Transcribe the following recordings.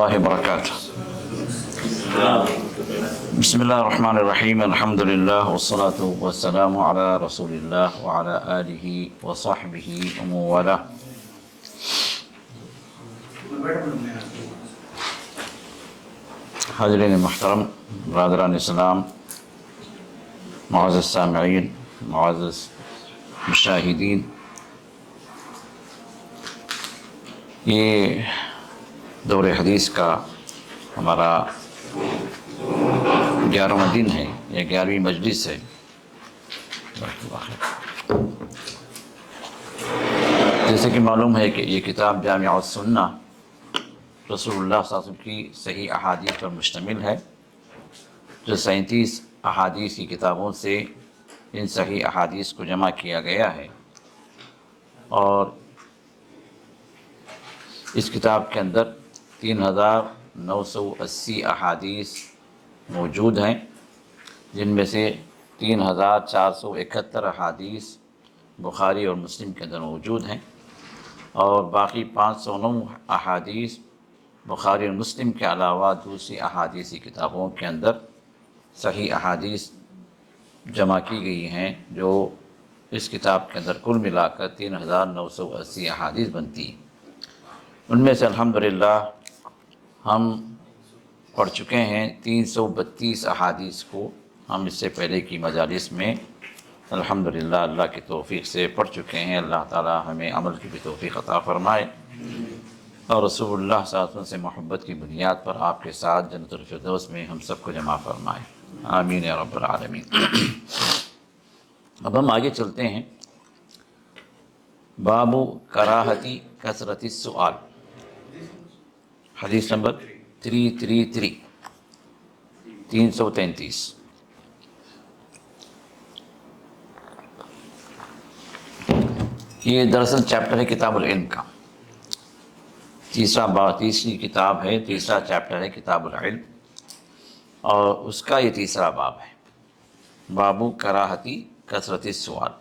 الله وبركاته. بسم الله الرحمن الرحيم. الحمد لله والصلاة والسلام على رسول الله وعلى آله وصحبه ومن والاه. حاضرین محترم، برادران اسلام، معزز سامعین، معزز مشاہدین، یہ دور حدیث کا ہمارا 11واں دن ہے یا 11ویں مجلس ہے۔ جیسے کہ معلوم ہے کہ یہ کتاب جامع السنہ رسول اللہ صلی اللہ علیہ وسلم کی صحیح احادیث پر مشتمل ہے، جو 37 احادیث کی کتابوں سے ان صحیح احادیث کو جمع کیا گیا ہے، اور اس کتاب کے اندر 3980 احادیث موجود ہیں، جن میں سے 3471 احادیث بخاری اور مسلم کے اندر موجود ہیں، اور باقی 509 احادیث بخاری اور مسلم کے علاوہ دوسری احادیثی کتابوں کے اندر صحیح احادیث جمع کی گئی ہیں، جو اس کتاب کے اندر کل ملا کر 3980 احادیث بنتی ہیں۔ ان میں سے الحمدللہ ہم پڑھ چکے ہیں 332 احادیث کو، ہم اس سے پہلے کی مجالس میں الحمدللہ اللہ کی توفیق سے پڑھ چکے ہیں۔ اللہ تعالی ہمیں عمل کی بھی توفیق عطا فرمائے، اور رسول اللہ صلی اللہ علیہ وسلم سے محبت کی بنیاد پر آپ کے ساتھ جنت الفردوس میں ہم سب کو جمع فرمائے، آمین یا رب العالمین۔ اب ہم آگے چلتے ہیں۔ باب کراہتی کثرت السؤال، حدیث نمبر 333۔ یہ دراصل چیپٹر ہے کتاب العلم کا، تیسری کتاب ہے، تیسرا چیپٹر ہے کتاب العلم، اور اس کا یہ تیسرا باب ہے، باب کراہتی کثرت السؤال۔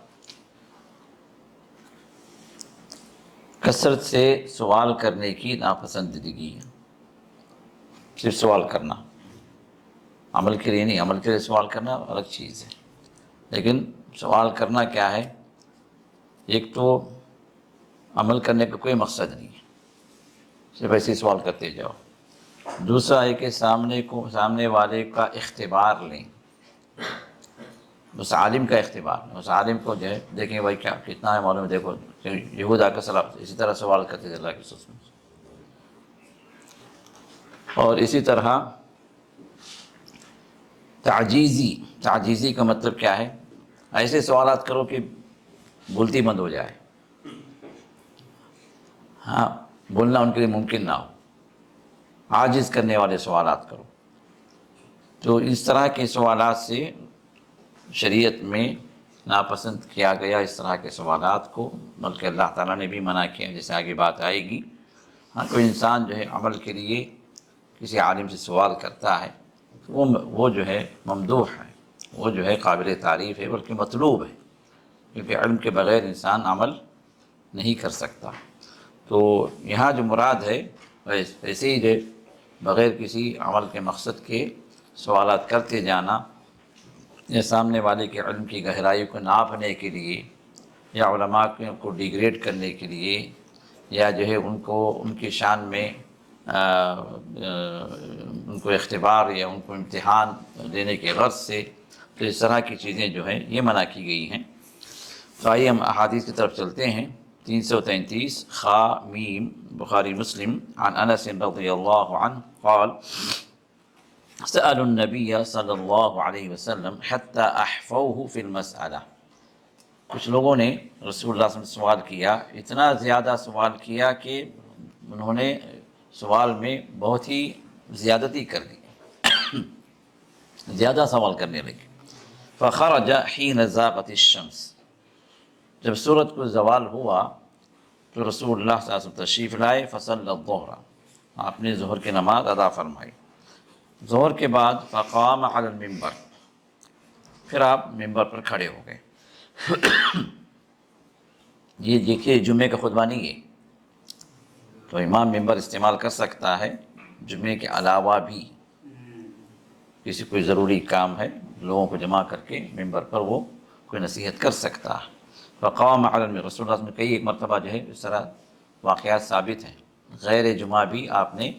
کثرت سے سوال کرنے کی ناپسندیدگی ہے۔ صرف سوال کرنا، عمل کے لیے نہیں، عمل کے لیے سوال کرنا الگ چیز ہے، لیکن سوال کرنا کیا ہے؟ ایک تو عمل کرنے کا کوئی مقصد نہیں ہے، صرف ایسے سوال کرتے جاؤ۔ دوسرا ہے کہ سامنے والے کا اختبار لیں، اس عالم کا اختبار، اس عالم کو جو ہے دیکھیں بھائی کیا کتنا ہے معلوم ہے، دیکھو یہود آ کر سلام اسی طرح سوال کرتے تھے اللہ کے رسول سے۔ اور اسی طرح تعجیزی کا مطلب کیا ہے؟ ایسے سوالات کرو کہ بولتی بند ہو جائے، ہاں بولنا ان کے لیے ممکن نہ ہو، عاجز کرنے والے سوالات کرو۔ تو اس طرح کے سوالات سے شریعت میں ناپسند کیا گیا، اس طرح کے سوالات کو، بلکہ اللہ تعالیٰ نے بھی منع کیا، جیسے آگے بات آئے گی۔ ہاں کوئی انسان جو ہے عمل کے لیے کسی عالم سے سوال کرتا ہے، وہ جو ہے ممدوح ہے، وہ جو ہے قابل تعریف ہے، بلکہ مطلوب ہے، کیونکہ علم کے بغیر انسان عمل نہیں کر سکتا۔ تو یہاں جو مراد ہے ویسے ہی جو بغیر کسی عمل کے مقصد کے سوالات کرتے جانا، یا سامنے والے کے علم کی گہرائی کو ناپنے کے لیے، یا علماء کو ڈیگریڈ کرنے کے لیے، یا جو ہے ان کی شان میں ان کو اختبار یا ان کو امتحان دینے کے غرض سے، تو اس طرح کی چیزیں جو ہیں یہ منع کی گئی ہیں۔ تو آئیے ہم احادیث کی طرف چلتے ہیں۔ 333 خا میم بخاری مسلم عن انس رضی اللہ عنہ قال سألوا النبی صلی اللہ علیہ وسلم حتی احفوہ فی المسئلہ، کچھ لوگوں نے رسول اللہ صلی اللہ علیہ وسلم سے سوال کیا، اتنا زیادہ سوال کیا کہ انہوں نے سوال میں بہت ہی زیادتی کر دی، زیادہ سوال کرنے لگے۔ فخرج حین زاغت الشمس، جب سورج کو زوال ہوا تو رسول اللہ صلی اللہ علیہ وسلم تشریف لائے، فصلی الظہر، آپ نے ظہر کی نماز ادا فرمائی۔ ظہر کے بعد فقام علی المنبر، پھر آپ ممبر پر کھڑے ہو گئے۔ یہ دیکھیے جمعے کا خطبہ نہیں ہے، تو امام ممبر استعمال کر سکتا ہے، جمعے کے علاوہ بھی کسی کوئی ضروری کام ہے لوگوں کو جمع کر کے ممبر پر وہ کوئی نصیحت کر سکتا ہے۔ فقام علی المنبر، رسول اللہ صلی اللہ علیہ وسلم نے کئی ایک مرتبہ جو ہے اس طرح واقعات ثابت ہیں، غیر جمعہ بھی آپ نے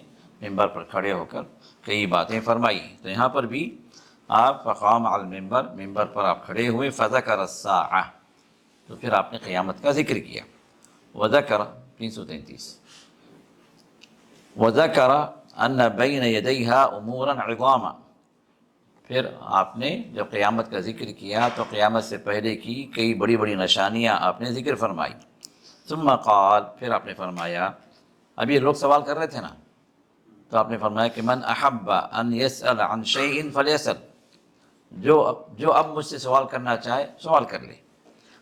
ممبر پر کھڑے ہو کر کئی باتیں فرمائی۔ تو یہاں پر بھی آپ فقام علی المنبر، ممبر پر آپ کھڑے ہوئے، فذکر الساعہ، تو پھر آپ نے قیامت کا ذکر کیا۔ وذکر 333 وذکر ان بین یدیہا امورا عظاما، پھر آپ نے جب قیامت کا ذکر کیا تو قیامت سے پہلے کی کئی بڑی بڑی نشانیاں آپ نے ذکر فرمائی۔ ثم قال، پھر آپ نے فرمایا، اب یہ لوگ سوال کر رہے تھے نا، تو آپ نے فرمایا کہ من احب ان يسأل عن شيء فليسأل، جو اب مجھ سے سوال کرنا چاہے سوال کر لے۔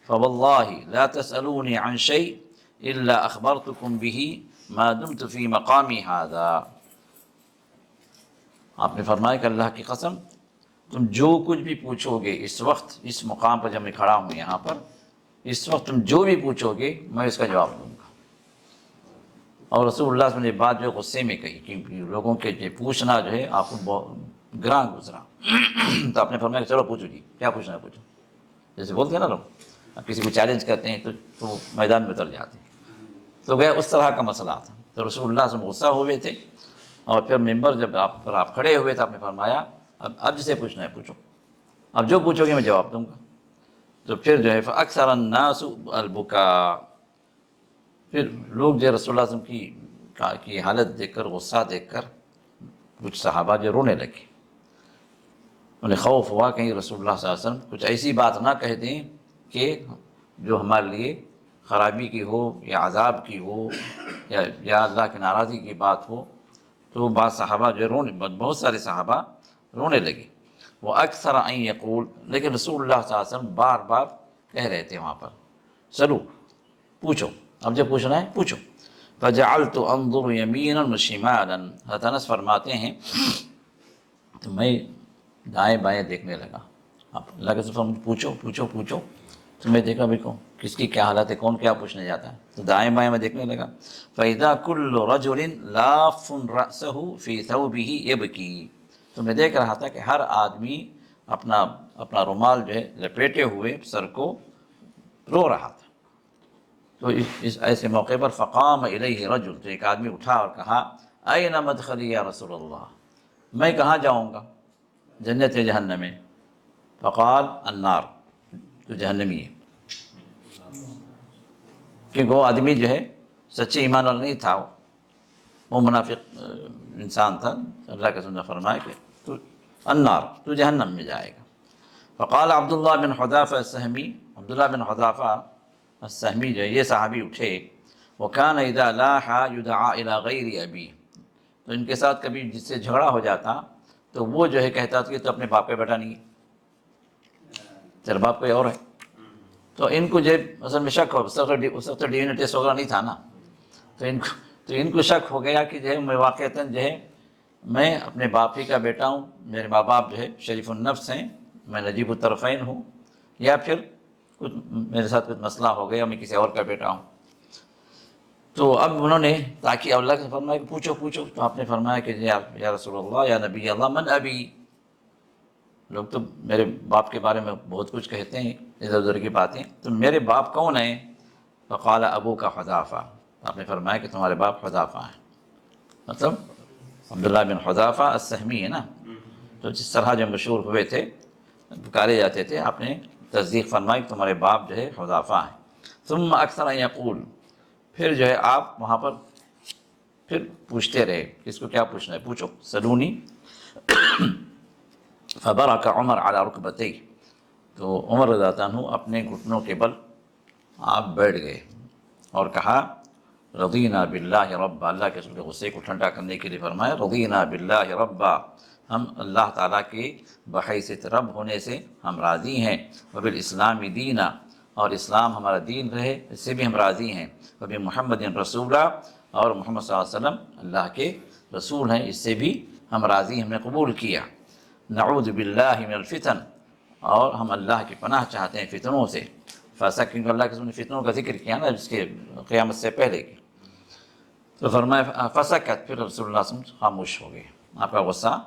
فوالله لا تسألوني عن شيء إلا أخبرتكم به ما دمت في مقامي هذا، آپ نے فرمایا کہ اللہ کی قسم تم جو کچھ بھی پوچھو گے اس وقت، اس مقام پر جب میں کھڑا ہوں یہاں پر، اس وقت تم جو بھی پوچھو گے میں اس کا جواب دوں گا۔ اور رسول اللہ صلی اللہ علیہ وسلم نے بات جو غصے میں کہی کہ لوگوں کے جو پوچھنا جو ہے آپ کو بہت گراں گزرا، تو آپ نے فرمایا کہ چلو پوچھو جی، کیا پوچھنا ہے پوچھو۔ جیسے بولتے ہیں نا لوگ، اب کسی کو چیلنج کرتے ہیں تو میدان میں اتر جاتے ہیں، تو گیا اس طرح کا مسئلہ تھا۔ تو رسول اللہ صلی اللہ علیہ وسلم غصہ ہوئے تھے، اور پھر ممبر جب آپ کھڑے ہوئے تو آپ نے فرمایا اب جسے پوچھنا ہے پوچھو، اب جو پوچھو گے میں جواب دوں گا۔ تو پھر جو ہے فاکثر الناس البکاء، پھر لوگ جو رسول اللہ صلی اللہ علیہ وسلم کی حالت دیکھ کر، غصہ دیکھ کر، کچھ صحابہ جو رونے لگے، انہیں خوف ہوا کہیں رسول اللہ صلی اللہ علیہ وسلم کچھ ایسی بات نہ کہہ دیں کہ جو ہمارے لیے خرابی کی ہو یا عذاب کی ہو یا اللہ کی ناراضی کی بات ہو۔ تو بعض صحابہ جو رونے، بہت سارے صحابہ رونے لگے۔ وہ اکثر ان یقول، لیکن رسول اللہ صلی اللہ علیہ وسلم بار بار کہہ رہے تھے وہاں پر چلو پوچھو، اب جب پوچھنا ہے پوچھو۔ فجعلت انظر یمینا وشمالا، حضرت انس فرماتے ہیں تو میں دائیں بائیں دیکھنے لگا، اب اللہ کے رسول پوچھو پوچھو پوچھو، تو میں دیکھا بھی کس کی کیا حالت ہے، کون کیا پوچھنے جاتا ہے، تو دائیں بائیں میں دیکھنے لگا۔ فَإِذَا كُلُّ رَجُلٍ لَافٌ رَأْسَهُ فِي ثَوْبِهِ يَبْكِي، تو میں دیکھ رہا تھا کہ ہر آدمی اپنا رومال جو ہے لپیٹے ہوئے سر کو رو رہا تھا۔ تو اس ایسے موقع پر فقام الیہ رجل، تو ایک آدمی اٹھا اور کہا این مدخلی یا رسول اللہ، میں کہاں جاؤں گا، جنت یا جہنم میں؟ فقال النار، تو جہنمی ہے، کیونکہ وہ آدمی جو ہے سچے ایمان والا نہیں تھا، وہ منافق انسان تھا۔ اللہ کے رسول نے فرمایا کہ تو النار، تو جہنم میں جائے گا۔ فقال عبداللہ بن حذافہ السہمی، عبداللہ بن حذافہ السہمی جو ہے یہ صحابی اٹھے، وَكَانَ إِذَا لَاحَ يُدْعَى إِلَى غَيْرِ أَبِيهِ، تو ان کے ساتھ کبھی جس سے جھگڑا ہو جاتا تو وہ جو ہے کہتا تھا کہ تو اپنے باپ کا بیٹا نہیں ہے، تیرا باپ کوئی اور ہے۔ تو ان کو جو اصل میں شک ہو، اس وقت ڈی این اے ٹیسٹ وغیرہ نہیں تھا نا، تو ان کو شک ہو گیا کہ جو ہے میں واقعتاً جو ہے میں اپنے باپ ہی کا بیٹا ہوں، میرے ماں باپ جو ہے شریف النفس ہیں، میں نجیب الطرفین ہوں، یا پھر کچھ میرے ساتھ کچھ مسئلہ ہو گیا، میں کسی اور کا بیٹا ہوں۔ تو اب انہوں نے تاکہ اللہ سے فرمایا کہ پوچھو پوچھو، تو آپ نے فرمایا کہ یا رسول اللہ یا نبی اللہ من ابی، لوگ تو میرے باپ کے بارے میں بہت کچھ کہتے ہیں ادھر ادھر کی باتیں، تو میرے باپ کون ہیں؟ فقال ابو کا حذافہ، آپ نے فرمایا کہ تمہارے باپ حذافہ ہیں، مطلب عبداللہ بن حذافہ السہمی ہے نا، تو جس طرح جو مشہور ہوئے تھے، پکارے جاتے تھے، آپ نے تصدیق فرمائی کہ تمہارے باپ جو ہے حذافہ ہیں۔ ثم اکثر ان یقول، پھر جو ہے آپ وہاں پر پھر پوچھتے رہے، کس کو کیا پوچھنا ہے پوچھو، سلونی۔ فبرک عمر علی رکبتیہ، تو عمر رضی اللہ عنہ اپنے گھٹنوں کے بل آپ بیٹھ گئے اور کہا رضینا باللہ ربا، اللہ کے رسول کے غصے کو ٹھنڈا کرنے کے لیے فرمایا رضینا باللہ ربا، ہم اللہ تعالیٰ کے بحیثیت رب ہونے سے ہم راضی ہیں، وبالاسلام دینا، اور اسلام ہمارا دین رہے اس سے بھی ہم راضی ہیں، وبمحمد رسولہ، اور محمد صلی اللہ علیہ وسلم اللہ کے رسول ہیں اس سے بھی ہم راضی، ہم نے قبول کیا۔ نعوذ باللہ من الفتن، اور ہم اللہ کی پناہ چاہتے ہیں فتنوں سے، فیصلہ کیونکہ اللہ کے رسول نے فتنوں کا ذکر کیا نا اس کے قیامت سے پہلے کی۔ تو فرمایا فسکت، پھر رسول اللہ صلی اللہ علیہ وسلم خاموش ہو گئے، آپ کا غصہ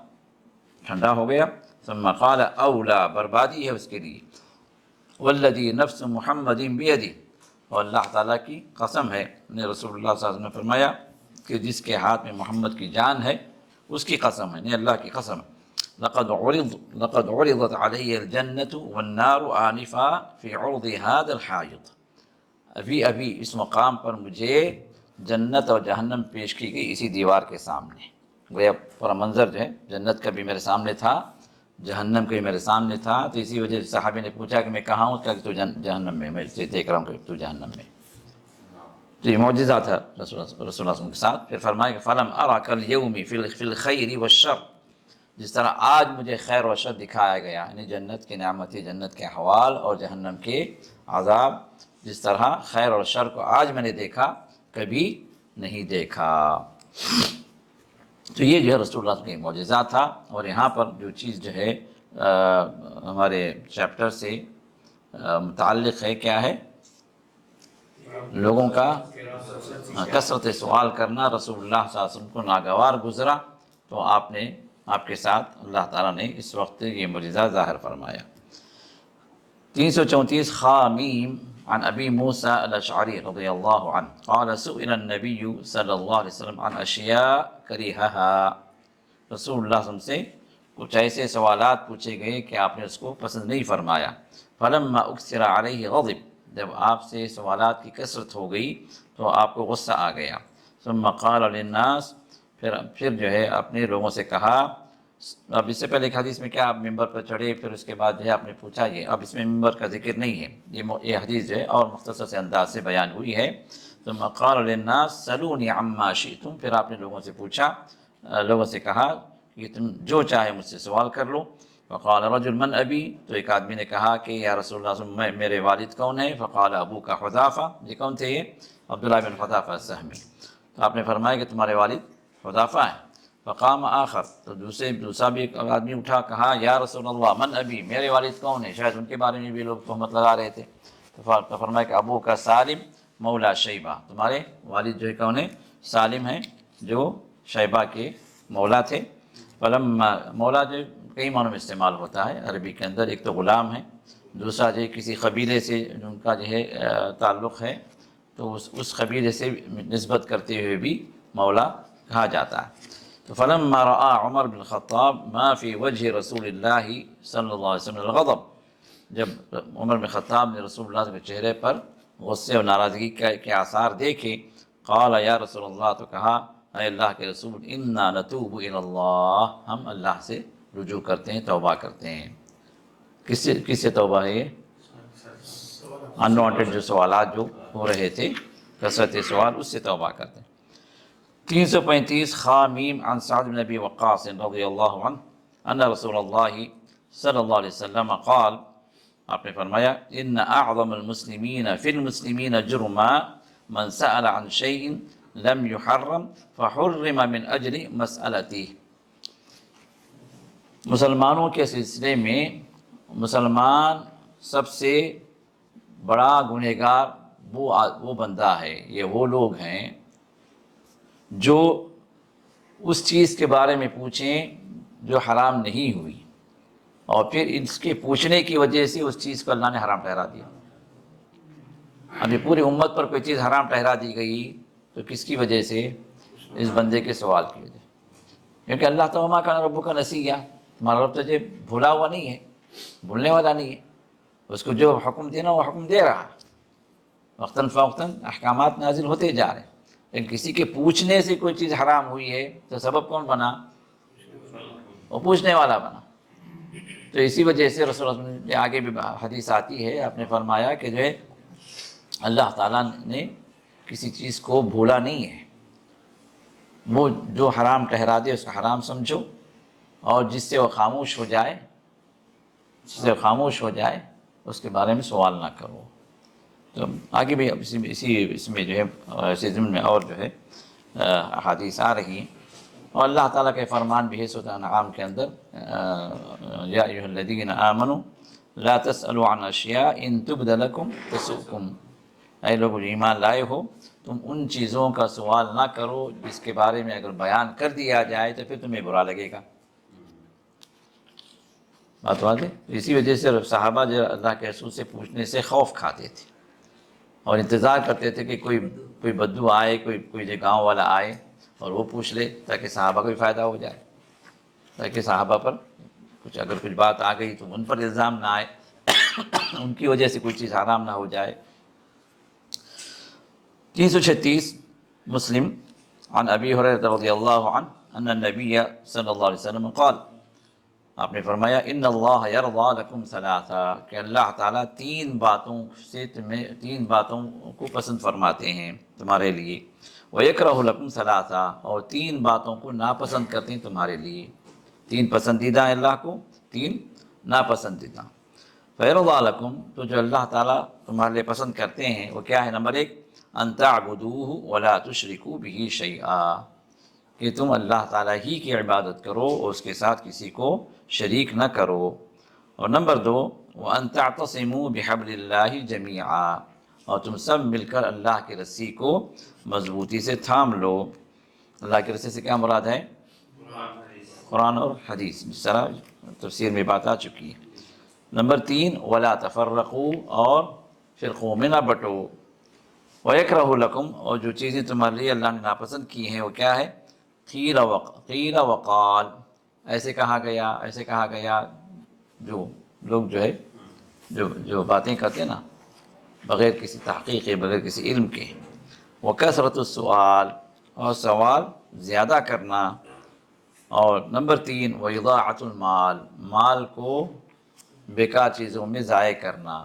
ٹھنڈا ہو گیا۔ ثم قال اولا، بربادی ہے اس کے لیے، والذی نفس محمد بیدی، اور اللہ تعالیٰ کی قسم ہے، نے رسول اللہ صلی اللہ علیہ وسلم نے فرمایا کہ جس کے ہاتھ میں محمد کی جان ہے اس کی قسم ہے، نے اللہ کی قسم ہے، لقد عرضت علی الجنة والنار آنفا فی عرض هذا الحائط، ابھی اس مقام پر مجھے جنت اور جہنم پیش کی گئی اسی دیوار کے سامنے۔ گویا پورا منظر جو ہے جنت کا بھی میرے سامنے تھا، جہنم کا بھی میرے سامنے تھا، تو اسی وجہ سے صحابی نے پوچھا کہ میں کہاں ہوں، کہ تو جہنم میں، میں اسے دیکھ رہا ہوں کہ تو جہنم میں۔ تو یہ معجزہ تھا رسول اللہ صلی اللہ علیہ وسلم کے ساتھ۔ پھر فرمایا کہ فلم اراک اليوم فی الخیر والشر، جس طرح آج مجھے خیر و شر دکھایا گیا، یعنی جنت کی نعمتیں، جنت کے احوال اور جہنم کے عذاب، جس طرح خیر اور شر کو آج میں نے دیکھا، کبھی نہیں دیکھا۔ تو یہ جو ہے رسول اللہ کا معجزہ تھا۔ اور یہاں پر جو چیز جو ہے ہمارے چیپٹر سے متعلق ہے، کیا ہے؟ لوگوں کا کثرت سوال کرنا۔ رسول اللہ صلی اللہ علیہ وسلم کو ناگوار گزرا، تو آپ کے ساتھ اللہ تعالیٰ نے اس وقت یہ معجزہ ظاہر فرمایا۔ 334 خامیم عن ابی موسیٰ الاشعری رضی اللہ عنہ قال سئل النبی صلی اللہ علیہ وسلم عن اشیاء کریہہا، رسول اللہ صلی اللہ علیہ وسلم سے کچھ ایسے سوالات پوچھے گئے کہ آپ نے اس کو پسند نہیں فرمایا۔ فلما اکثر علیہ غضب، جب آپ سے سوالات کی کثرت ہو گئی تو آپ کو غصہ آ گیا۔ ثم قال للناس، پھر جو ہے اپنے لوگوں سے کہا۔ اب اس سے پہلے ایک حدیث میں کیا آپ ممبر پر چڑھے، پھر اس کے بعد جو ہے آپ نے پوچھا، یہ اب اس میں ممبر کا ذکر نہیں ہے، یہ حدیث جو ہے اور مختصر سے انداز سے بیان ہوئی ہے۔ ثم قال للناس سلونی عما شئتم، پھر آپ نے لوگوں سے پوچھا، لوگوں سے کہا کہ تم جو چاہے مجھ سے سوال کر لو۔ فقال رجل من ابی، تو ایک آدمی نے کہا کہ یا رسول اللہ صلی اللہ علیہ وسلم میرے والد کون ہے؟ فقال ابوک حذافہ، یہ کون تھے؟ یہ عبداللہ بن حذافہ السہمی۔ تو آپ نے فرمایا کہ تمہارے والد حذافہ ہیں۔ فقام آخر، تو دوسرا بھی ایک آدمی اٹھا، کہا یا رسول اللہ من ابی، میرے والد کون ہیں؟ شاید ان کے بارے میں بھی لوگ تہمت لگا رہے تھے۔ تو فرمایا کہ ابو کا سالم مولا شیبہ، تمہارے والد جو ہے کون ہے؟ سالم ہیں، جو شیبہ کے مولا تھے۔ مولا جو کئی معنوں میں استعمال ہوتا ہے عربی کے اندر، ایک تو غلام ہے، دوسرا جو ہے کسی قبیلے سے ان کا جو ہے تعلق ہے، تو اس قبیلے سے نسبت کرتے ہوئے بھی مولا کہا جاتا ہے۔ تو فلما رأى عمر بن الخطاب ما في وجه رسول اللہ صلی اللہ علیہ وسلم الغضب، جب عمر بن خطاب نے رسول اللہ کے چہرے پر غصے اور ناراضگی کے آثار دیکھے، قال یا رسول اللہ، تو کہا اے اللہ کے رسول، انا نتوب الی اللہ، ہم اللہ سے رجوع کرتے ہیں، توبہ کرتے ہیں۔ کس سے توبہ ہے؟ یہ انوانٹیڈ جو سوالات جو ہو رہے تھے، کثرت سوال، اس سے توبہ کرتے ہیں۔ 335 خامیم عن سعد بن ابی وقاص رضی اللہ عنہ ان رسول اللہ صلی اللہ علیہ وسلم قال، آپ نے فرمایا ان اعظم المسلمین فی المسلمین جرما من سأل عن شیء لم يحرم فحرم من اجل مسألتہ، مسلمانوں کے سلسلے میں مسلمان سب سے بڑا گنہگار وہ بندہ ہے، یہ وہ لوگ ہیں جو اس چیز کے بارے میں پوچھیں جو حرام نہیں ہوئی، اور پھر اس کے پوچھنے کی وجہ سے اس چیز کو اللہ نے حرام ٹھہرا دیا۔ ابھی پوری امت پر کوئی چیز حرام ٹھہرا دی گئی تو کس کی وجہ سے؟ اس بندے کے سوال کی وجہ، کیونکہ اللہ تو وما کان ربک نسیا، تمہارا رب تجھے بھولا ہوا نہیں ہے، بھولنے والا نہیں ہے، اس کو جو حکم دینا وہ حکم دے رہا ہے، وقتاً فوقتاً احکامات نازل ہوتے جا رہے ہیں۔ لیکن کسی کے پوچھنے سے کوئی چیز حرام ہوئی ہے تو سبب کون بنا؟ وہ پوچھنے والا بنا۔ تو اسی وجہ سے رسول اللہ صلی اللہ علیہ وسلم نے آگے بھی حدیث آتی ہے، آپ نے فرمایا کہ جو ہے اللہ تعالیٰ نے کسی چیز کو بھولا نہیں ہے، وہ جو حرام ٹھہرا دے اس کو حرام سمجھو، اور جس سے وہ خاموش ہو جائے اس کے بارے میں سوال نہ کرو۔ تو آگے بھی اس میں جو ہے اسی ضمن میں اور جو ہے احادیث آ رہی ہیں، اور اللہ تعالیٰ کے فرمان بھی ہے سورۃ انعام کے اندر، یا ایھا الذین آمنوا لا تسألوا عن اشیاء ان تبد لکم تسؤکم، اے لوگ جو ایمان لائے ہو، تم ان چیزوں کا سوال نہ کرو جس کے بارے میں اگر بیان کر دیا جائے تو پھر تمہیں برا لگے گا۔ بات واضح؟ اسی وجہ سے صحابہ جو اللہ کے رسول سے پوچھنے سے خوف کھاتے تھے اور انتظار کرتے تھے کہ کوئی بدو آئے، کوئی جو گاؤں والا آئے اور وہ پوچھ لے، تاکہ صحابہ کو بھی فائدہ ہو جائے، تاکہ صحابہ پر اگر کچھ بات آ گئی تو ان پر الزام نہ آئے، ان کی وجہ سے کوئی چیز حرام نہ ہو جائے۔ 336 مسلم عن ابی ہریرہ رضی اللہ عنہ ان النبی صلی اللہ علیہ وسلم قال، آپ نے فرمایا ان اللہ یرضی لکم ثلاثا، کہ اللہ تعالیٰ تین باتوں کو پسند فرماتے ہیں تمہارے لیے، ویکرہ لکم ثلاثا، اور تین باتوں کو ناپسند کرتے ہیں تمہارے لیے۔ تین پسندیدہ ہیں اللہ کو، تین ناپسندیدہ۔ فیرضی لکم، تو جو اللہ تعالیٰ تمہارے لیے پسند کرتے ہیں وہ کیا ہے؟ نمبر 1 ان تعبدوہ ولا تشرکوا بہ شیئا، کہ تم اللہ تعالیٰ ہی کی عبادت کرو اور اس کے ساتھ کسی کو شریک نہ کرو۔ اور نمبر 2 وَأَن تَعْتَصِمُوا بِحَبْلِ اللَّهِ جَمِيعًا، اور تم سب مل کر اللہ کی رسی کو مضبوطی سے تھام لو۔ اللہ کی رسی سے کیا مراد ہے؟ قرآن اور حدیث، جس طرح تفسیر میں بات آ چکی ہے۔ نمبر 3 وَلَا تَفَرَّقُوا، اور فرقوں میں نہ بٹو۔ وَيَكْرَهُ لَكُمْ، اور جو چیزیں تمہارے لیے اللہ نے ناپسند کی ہیں وہ کیا ہے؟ قیل وقال، ایسے کہا گیا، جو لوگ جو ہے جو باتیں کرتے ہیں نا بغیر کسی تحقیق کے، بغیر کسی علم کے۔ وَكَثْرَةُ السُّؤَال، اور سوال زیادہ کرنا۔ اور نمبر 3 وَإِضَاعَةُ الْمَال، مال کو بیکار چیزوں میں ضائع کرنا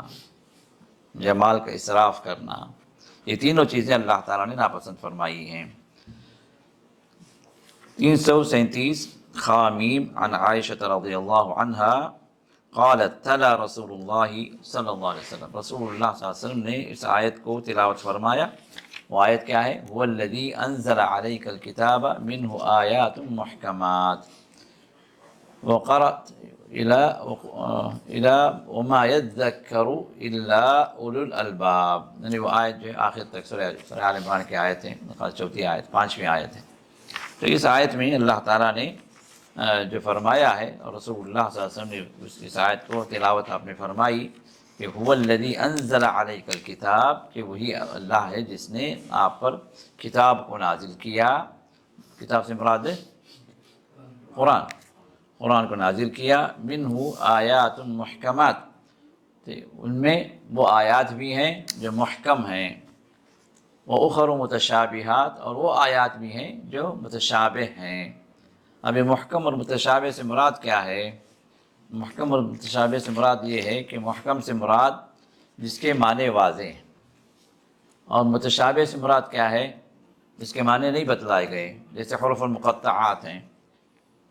یا مال کا اسراف کرنا، یہ تینوں چیزیں اللہ تعالیٰ نے ناپسند فرمائی ہیں۔ 337 خامیم عن عائشہ رضی اللہ عنہا قالت تلا رسول اللہ صلی اللہ علیہ وسلم، رسول اللہ صلی اللہ علیہ وسلم نے اس آیت کو تلاوت فرمایا۔ وہ آیت کیا ہے؟ هو الذی انزل علیک الکتاب منہ آیات محکمات وقرأت الى وما يذکر الا اولو الالباب، یعنی وہ آیت جو ہے آخر تک سورہ آل عمران کی آیت ہے، چوتھی آیت، 5ویں آیت ہے۔ تو اس آیت میں اللہ تعالیٰ نے جو فرمایا ہے، اور رسول اللہ صلی اللہ علیہ وسلم نے اس آیت کو تلاوت آپ نے فرمائی کہ هو الذی انزل علیک الکتاب، کہ وہی اللہ ہے جس نے آپ پر کتاب کو نازل کیا۔ کتاب سے مراد ہے قرآن کو نازل کیا۔ منہ آیات محکمات، ان میں وہ آیات بھی ہیں جو محکم ہیں، وَأُخَرُ متشابہات، اور وہ آیات بھی ہیں جو متشابہ ہیں۔ اب یہ محکم اور متشابہ سے مراد کیا ہے؟ محکم اور متشابہ سے مراد یہ ہے کہ محکم سے مراد جس کے معنی واضح ہیں، اور متشابہ سے مراد کیا ہے؟ جس کے معنی نہیں بتلائے گئے، جیسے حروف المقطعات ہیں،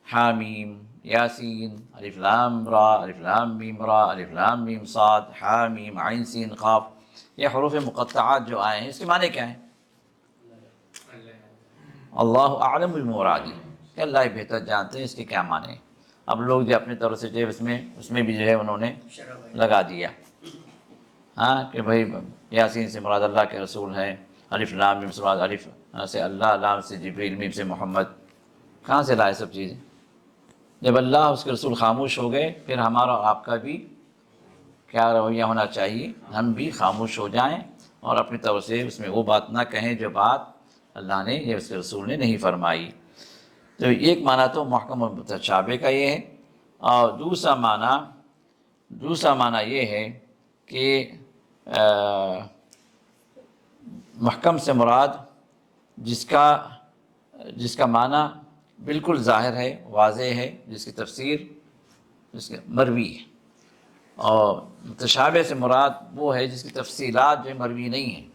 حامیم، یاسین، الف لام را، الف لام میم را، الف لام میم صاد، حامیم عین سین قاف، یہ حروف مقطعات جو آئے ہیں اس کے معنی کیا ہیں؟ اللہ اعلم بالمراد، کہ اللہ ہی بہتر جانتے ہیں اس کے کیا معنی ہیں۔ اب لوگ جو اپنی طرف سے جو اس میں بھی جو ہے انہوں نے لگا دیا، ہاں، کہ بھائی یاسین سے مراد اللہ کے رسول ہیں، الف لام میم سے مراد الف سے اللہ، لام سے جبریل، میم سے محمد۔ کہاں سے لائے سب چیزیں؟ جب اللہ اس کے رسول خاموش ہو گئے، پھر ہمارا اور آپ کا بھی کیا رویہ ہونا چاہیے؟ ہم بھی خاموش ہو جائیں اور اپنی طرف سے اس میں وہ بات نہ کہیں جو بات اللہ نے یا اس کے رسول نے نہیں فرمائی۔ تو ایک معنی تو محکم اور متشابہ کا یہ ہے، اور دوسرا معنی یہ ہے کہ محکم سے مراد جس کا معنی بالکل ظاہر ہے، واضح ہے، جس کی تفسیر جس کے مروی ہے، اور متشابہ سے مراد وہ ہے جس کی تفصیلات جو مروی نہیں ہیں،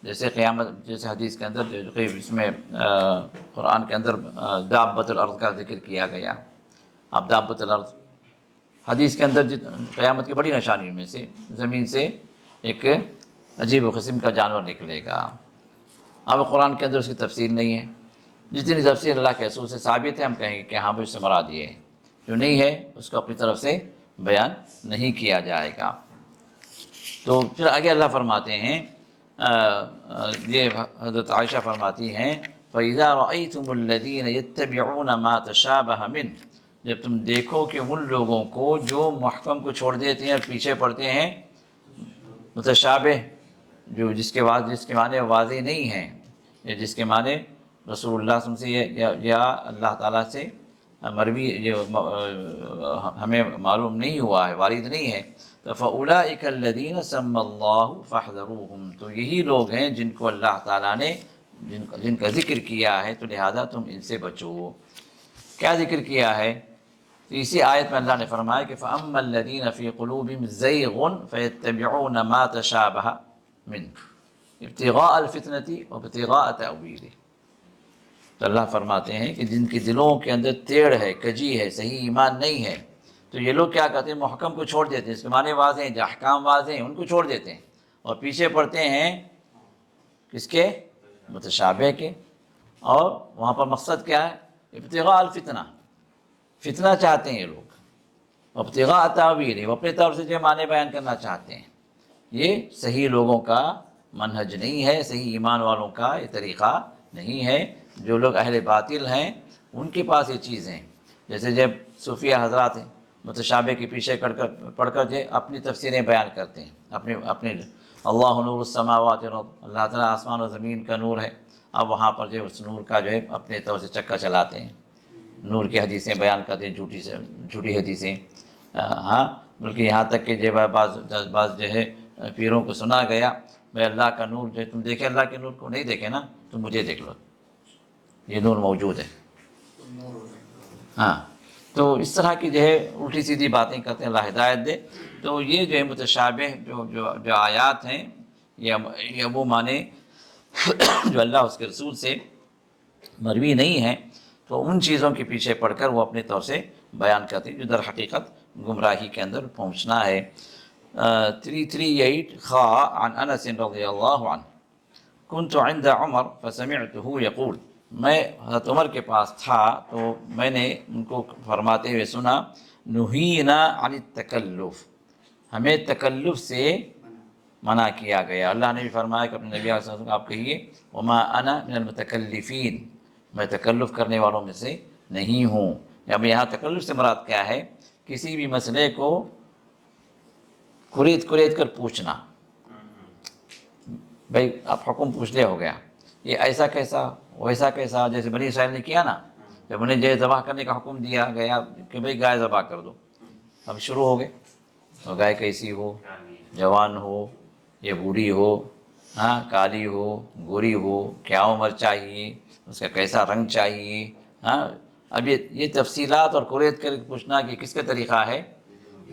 جیسے قیامت، جیسے حدیث کے اندر جو اس میں قرآن کے اندر دابۃ الارض کا ذکر کیا گیا۔ اب دابۃ الارض حدیث کے اندر قیامت کی بڑی نشانیوں میں سے زمین سے ایک عجیب و قسم کا جانور نکلے گا۔ اب قرآن کے اندر اس کی تفصیل نہیں ہے، جتنی تفصیل اللہ کے رسول سے ثابت ہے ہم کہیں گے کہ ہاں اس سے مراد یہ ہے، جو نہیں ہے اس کو اپنی طرف سے بیان نہیں کیا جائے گا۔ تو پھر آگے اللہ فرماتے ہیں یہ حضرت عائشہ فرماتی ہیں فَإِذَا رَأَيْتُمُ الَّذِينَ يَتَّبِعُونَ مَا تَشَابَهَ مِنْهُ، جب تم دیکھو کہ ان لوگوں کو جو محکم کو چھوڑ دیتے ہیں اور پیچھے پڑتے ہیں متشابہ، جو جس کے معنی واضح نہیں ہیں، یا جس کے معنی رسول اللہ صلی اللہ علیہ وسلم سے یا اللہ تعالیٰ سے مروی ہمیں معلوم نہیں ہوا ہے، وارد نہیں ہے، تو فَأُولَٰئِكَ الَّذِينَ سَمَّ اللَّهُ فَاحْذَرُوهُمْ، تو یہی لوگ ہیں جن کو اللہ تعالیٰ نے جن کا ذکر کیا ہے، تو لہذا تم ان سے بچو۔ کیا ذکر کیا ہے؟ تو اسی آیت میں اللہ نے فرمایا کہ فَأَمَّا الَّذِينَ فِي قُلُوبِهِمْ زَيْغٌ فَيَتَّبِعُونَ مَا تَشَابَهَ مِنْهُ ابْتِغَاءَ الْفِتْنَةِ وَابْتِغَاءَ تَأْوِيلِهِ، تو اللہ فرماتے ہیں کہ جن کے دلوں کے اندر ٹیڑھ ہے، کجی ہے، صحیح ایمان نہیں ہے، تو یہ لوگ کیا کرتے ہیں؟ محکم کو چھوڑ دیتے ہیں، اس کے معنی واضح ہیں، جو احکام واضح ہیں ان کو چھوڑ دیتے ہیں اور پیچھے پڑتے ہیں کس کے؟ متشابہ کے۔ اور وہاں پر مقصد کیا ہے؟ ابتغاء الفتنہ، فتنہ چاہتے ہیں یہ لوگ، ابتغاء تاویل، وہ اپنے طور سے جو معنی بیان کرنا چاہتے ہیں۔ یہ صحیح لوگوں کا منہج نہیں ہے، صحیح ایمان والوں کا یہ طریقہ نہیں ہے۔ جو لوگ اہل باطل ہیں ان کے پاس یہ چیز ہیں، جیسے جب صوفیہ حضرات ہیں متشابہ کے پیچھے پڑھ کر جو اپنی تفسیریں بیان کرتے ہیں، اپنے اللہ نور السماوات والارض، اللہ تعالیٰ آسمان و زمین کا نور ہے، اب وہاں پر جو اس نور کا جو ہے اپنے طور سے چکا چلاتے ہیں، نور کی حدیثیں بیان کرتے ہیں، جھوٹی حدیثیں، ہاں، بلکہ یہاں تک کہ جو بعض جو ہے پیروں کو سنا گیا بھائی اللہ کا نور جو ہے، تم دیکھے اللہ کے نور کو؟ نہیں دیکھے نا، تم مجھے دیکھ لو، یہ نور موجود ہے۔ ہاں، تو اس طرح کی جو ہے الٹی سیدھی باتیں کرتے ہیں، اللہ ہدایت دے۔ تو یہ جو ہے متشابہ جو آیات ہیں، یہ وہ معنی جو اللہ اس کے رسول سے مروی نہیں ہیں، تو ان چیزوں کے پیچھے پڑھ کر وہ اپنے طور سے بیان کرتے ہیں، جو در حقیقت گمراہی کے اندر پہنچنا ہے۔ 338 خا عن انس رضی اللہ عنہ كنت عند عمر فسمعته يقول، میں حضرت عمر کے پاس تھا تو میں نے ان کو فرماتے ہوئے سنا، نہینا عن التکلف، ہمیں تکلف سے منع کیا گیا۔ اللہ نے بھی فرمایا کہ اپنے نبی علیہ السلام کو آپ کہیے وما انا من المتکلفین، میں تکلف کرنے والوں میں سے نہیں ہوں۔ اب یہاں تکلف سے مراد کیا ہے؟ کسی بھی مسئلے کو کریت کر پوچھنا، بھائی آپ حکم پوچھ لے، ہو گیا، یہ ایسا کیسا ویسا کیسا، جیسے بنی اسرائیل نے کیا نا، جب انہیں جو ذبح کرنے کا حکم دیا گیا کہ بھائی گائے ذبح کر دو، اب شروع ہو گئے، تو گائے کیسی ہو، جوان ہو یا بوڑھی ہو، ہاں، کالی ہو گوری ہو، کیا عمر چاہیے، اس کا کیسا رنگ چاہیے، ہاں۔ اب یہ تفصیلات اور کریت کر پوچھنا کہ کس کا طریقہ ہے؟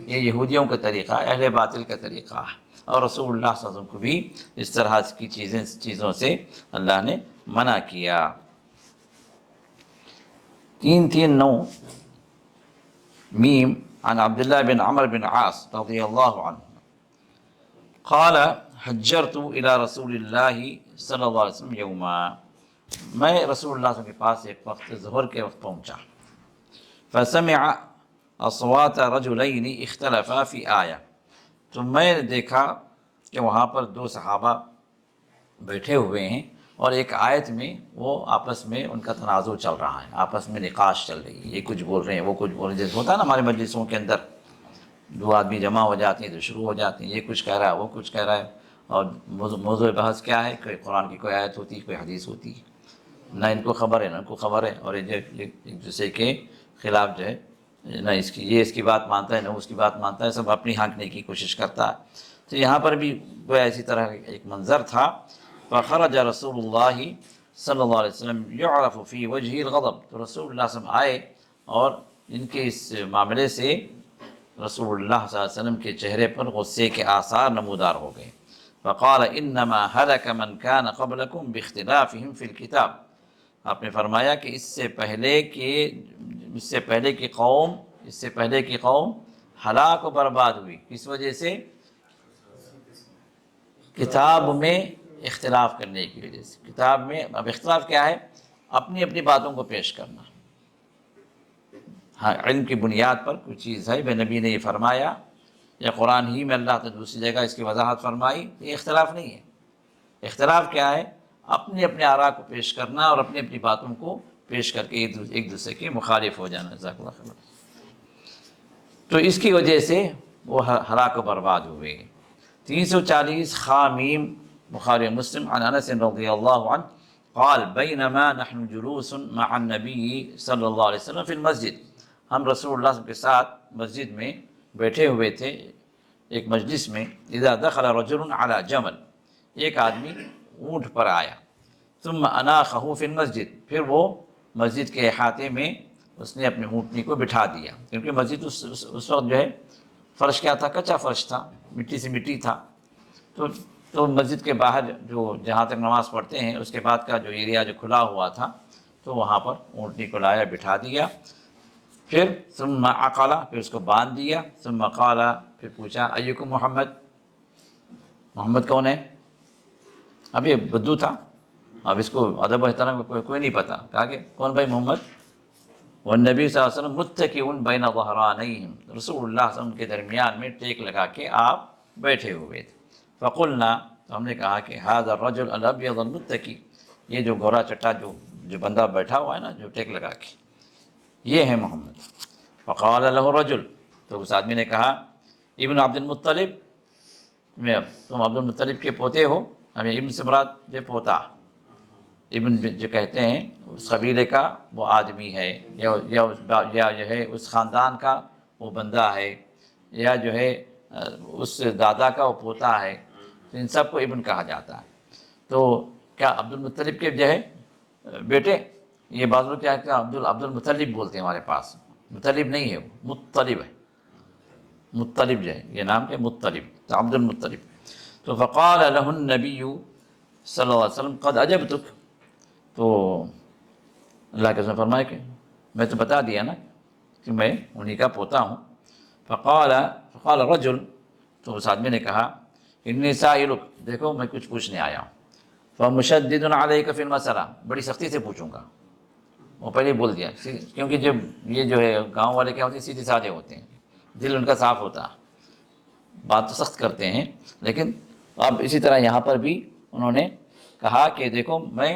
یہ یہودیوں کا طریقہ، اہل باطل کا طریقہ ہے، اور رسول اللہ صلی اللہ علیہ وسلم کو بھی اس طرح کی چیزوں سے اللہ نے منع کیا۔ 339 میم عن عبداللہ بن عمر بن عاص رضی اللہ عنہ قال حجرت الى رسول اللہ صلی اللہ علیہ وسلم یوما، میں رسول اللہ صلی اللہ علیہ وسلم کے پاس ایک وقت ظہر کے وقت پہنچا، فسمع اصوات رجلین اختلفا فی آیہ، تو میں نے دیکھا کہ وہاں پر دو صحابہ بیٹھے ہوئے ہیں اور ایک آیت میں وہ آپس میں ان کا تنازع چل رہا ہے، آپس میں نقاش چل رہی ہے، یہ کچھ بول رہے ہیں وہ کچھ بول رہے ہیں، جیسے ہوتا ہے نا ہمارے مجلسوں کے اندر، دو آدمی جمع ہو جاتے ہیں تو شروع ہو جاتے ہیں، یہ کچھ کہہ رہا ہے وہ کچھ کہہ رہا ہے، اور موضوع بحث کیا ہے؟ کوئی قرآن کی کوئی آیت ہوتی ہے، کوئی حدیث ہوتی ہے، نہ ان کو خبر ہے نہ ان کو خبر ہے، اور ایک دوسرے کے خلاف جو ہے، نہ یہ اس کی بات مانتا ہے نہ اس کی بات مانتا ہے، سب اپنی ہانکنے کی کوشش کرتا ہے۔ تو یہاں پر بھی کوئی ایسی طرح ایک منظر تھا، فخرج رسول اللہ صلی اللہ علیہ وسلم یعرف فی وجہ الغضب، تو رسول اللہ صلی اللہ علیہ وسلم آئے اور ان کے اس معاملے سے رسول اللہ صلی اللہ علیہ وسلم کے چہرے پر غصے کے آثار نمودار ہو گئے۔ فقال انما هلك من كان قبلكم باختلافهم في الكتاب، آپ نے فرمایا کہ اس سے پہلے کی قوم ہلاک و برباد ہوئی، کس وجہ سے؟ کتاب میں اختلاف کرنے کی وجہ سے۔ کتاب میں اب اختلاف کیا ہے؟ اپنی اپنی باتوں کو پیش کرنا، ہاں، علم کی بنیاد پر کوئی چیز ہے، بے نبی نے یہ فرمایا یا قرآن ہی میں اللہ نے دوسری جگہ اس کی وضاحت فرمائی، یہ اختلاف نہیں ہے، اختلاف کیا ہے؟ اپنے اپنے آراء کو پیش کرنا اور اپنی اپنی باتوں کو پیش کر کے ایک دوسرے کے مخالف ہو جانا۔ جزاک اللہ خیر۔ تو اس کی وجہ سے وہ ہلاک و برباد ہوئے۔ 340 خامیم بخاری و مسلم عن انس رضی اللہ عنہ قال بینما نحن جلوس مع النبی صلی اللہ علیہ وسلم فی المسجد، ہم رسول اللہ صلی اللہ علیہ وسلم کے ساتھ مسجد میں بیٹھے ہوئے تھے ایک مجلس میں، اذا دخل رجل علی جمل، ایک آدمی اونٹ پر آیا، ثم اناخہ فی المسجد، پھر وہ مسجد کے احاطے میں اس نے اپنی اونٹنی کو بٹھا دیا، کیونکہ مسجد اس وقت جو ہے فرش کیا تھا؟ کچا فرش تھا، مٹی سے مٹی تھا۔ تو مسجد کے باہر جو جہاں تک نماز پڑھتے ہیں اس کے بعد کا جو ایریا جو کھلا ہوا تھا، تو وہاں پر اونٹنی کو لایا، بٹھا دیا، پھر ثم عقل، پھر اس کو باندھ دیا، ثم قال، پھر پوچھا ایکم محمد، محمد کون ہے؟ اب یہ بدو تھا، اب اس کو ادب و احترام کا کوئی نہیں پتہ، کہا کہ کون بھائی محمد؟ والنبی صلی اللہ علیہ وسلم متکئ بین ظہرانیہم، رسول اللہ صلی اللہ علیہ وسلم کے درمیان میں ٹیک لگا کے آپ بیٹھے ہوئے تھے۔ فقلنا، تو ہم نے کہا کہ ھذا الرجل الابیض المتکی، یہ جو گورا چٹا جو بندہ بیٹھا ہوا ہے نا، جو ٹیک لگا کے، یہ ہے محمد۔ فقال له رجل، تو اس آدمی نے کہا ابن عبد المطلب، تم عبد المطلب کے پوتے ہو؟ ہمیں ابن سے مراد جو پوتا، ابن جو کہتے ہیں اس قبیلے کا وہ آدمی ہے، یا جو ہے اس خاندان کا وہ بندہ ہے، یا جو ہے اس دادا کا وہ پوتا ہے، تو ان سب کو ابن کہا جاتا ہے۔ تو کیا عبد المطلب کے جو ہے بیٹے؟ یہ بعض لوگ کیا کہ عبد المطلب بولتے ہیں ہمارے پاس، مطلب نہیں ہے، وہ مطلب ہے، مطلب جو ہے یہ نام کے مطلب، تو عبد المطلب۔ تو فقال له النبی صلی اللہ علیہ وسلم قد اجبتک، تو اللہ کے رسول نے فرمایا کہ میں تو بتا دیا نا کہ میں انہی کا پوتا ہوں۔ فقال رجل، تو اس آدمی نے کہا انی سائلک، دیکھو میں کچھ پوچھنے آیا ہوں، فمشدد علیک فی المسئلہ، بڑی سختی سے پوچھوں گا۔ وہ پہلے ہی بول دیا، کیونکہ جب یہ جو ہے گاؤں والے کیا ہوتے ہیں، سیدھے سادے ہوتے ہیں، دل ان کا صاف ہوتا ہے، بات تو سخت کرتے ہیں، لیکن اب اسی طرح یہاں پر بھی انہوں نے کہا کہ دیکھو میں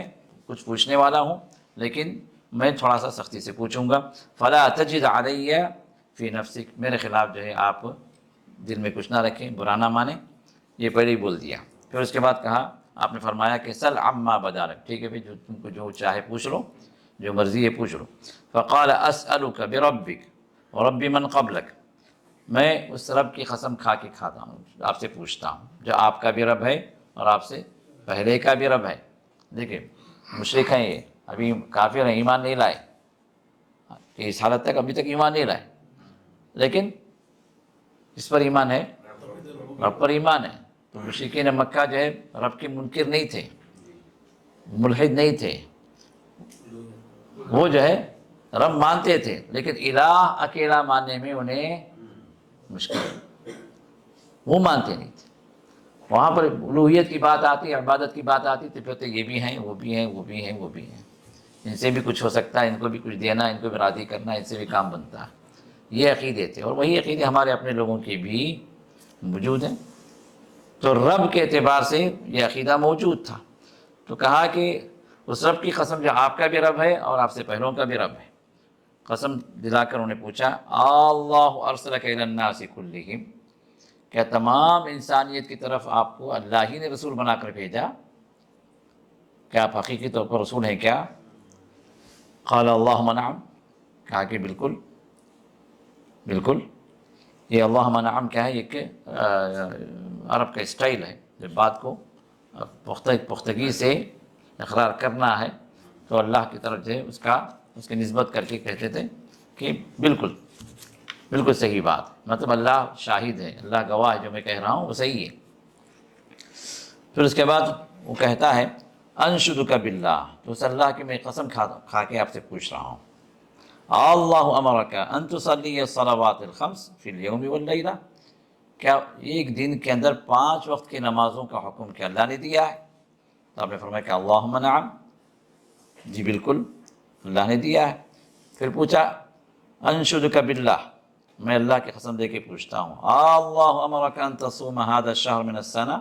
کچھ پوچھنے والا ہوں، لیکن میں تھوڑا سا سختی سے پوچھوں گا، فلا تجد علی فی نفسک، میرے خلاف جو ہے آپ دل میں کچھ نہ رکھیں، برا نہ مانیں، یہ پہلے ہی بول دیا۔ پھر اس کے بعد کہا، آپ نے فرمایا کہ سل عما بدالک، ٹھیک ہے بھائی، جو تم کو جو چاہے پوچھ لو، جو مرضی ہے پوچھ لو۔ فقال اسألک بربک ورب من قبلک، میں اس رب کی قسم کھا کے کھاتا ہوں، آپ سے پوچھتا ہوں جو آپ کا بھی رب ہے اور آپ سے پہلے کا بھی رب ہے۔ دیکھیں مشرک ہیں یہ، ابھی کافر ہیں، ایمان نہیں لائے، کہ اس حالت تک ابھی تک ایمان نہیں لائے، لیکن اس پر ایمان ہے، رب پر ایمان ہے۔ تو مشرکین مکہ جو ہے رب کے منکر نہیں تھے، ملحد نہیں تھے، وہ جو ہے رب مانتے تھے، لیکن الہ اکیلا ماننے میں انہیں مشکل، وہ مانتے نہیں تھے۔ وہاں پر الوہیت کی بات آتی، عبادت کی بات آتی تو پھر تو یہ بھی ہیں، وہ بھی ہیں، وہ بھی ہیں، وہ بھی ہیں، ان سے بھی کچھ ہو سکتا ہے، ان کو بھی کچھ دینا، ان کو بھی راضی کرنا، ان سے بھی کام بنتا ہے، یہ عقیدے تھے، اور وہی عقیدے ہمارے اپنے لوگوں کے بھی موجود ہیں۔ تو رب کے اعتبار سے یہ عقیدہ موجود تھا، تو کہا کہ اس رب کی قسم جو آپ کا بھی رب ہے اور آپ سے پہلوں کا بھی رب ہے، قسم دلا کر انہوں نے پوچھا اللہ ارسلک الی الناس کلہم، کیا تمام انسانیت کی طرف آپ کو اللہ ہی نے رسول بنا کر بھیجا؟ کیا آپ حقیقی طور پر رسول ہیں کیا؟ قال اللہم نعم، کہا کہ بالکل بالکل۔ یہ اللہم نعم کیا ہے؟ یہ کہ عرب کا اسٹائل ہے، جب بات کو پختگی سے اقرار کرنا ہے تو اللہ کی طرف جو ہے اس کی نسبت کر کے کہتے تھے کہ بالکل بالکل صحیح بات، مطلب اللہ شاہد ہے، اللہ گواہ ہے، جو میں کہہ رہا ہوں وہ صحیح ہے۔ پھر اس کے بعد وہ کہتا ہے انشدک باللہ، تو اس اللہ کی میں قسم کھا کے آپ سے پوچھ رہا ہوں، اللہ امرک ان تصلی الصلوات الخمس فی الیوم واللیلہ، کیا ایک دن کے اندر 5 وقت کی نمازوں کا حکم کیا اللہ نے دیا ہے؟ تو آپ نے فرمایا کہ اللہم نعم، جی بالکل اللہ نے دیا ہے۔ پھر پوچھا انشدک باللہ، میں اللہ کی قسم دے کے پوچھتا ہوں، اللہ امرک ان تصوم ھذا الشہر من السنہ،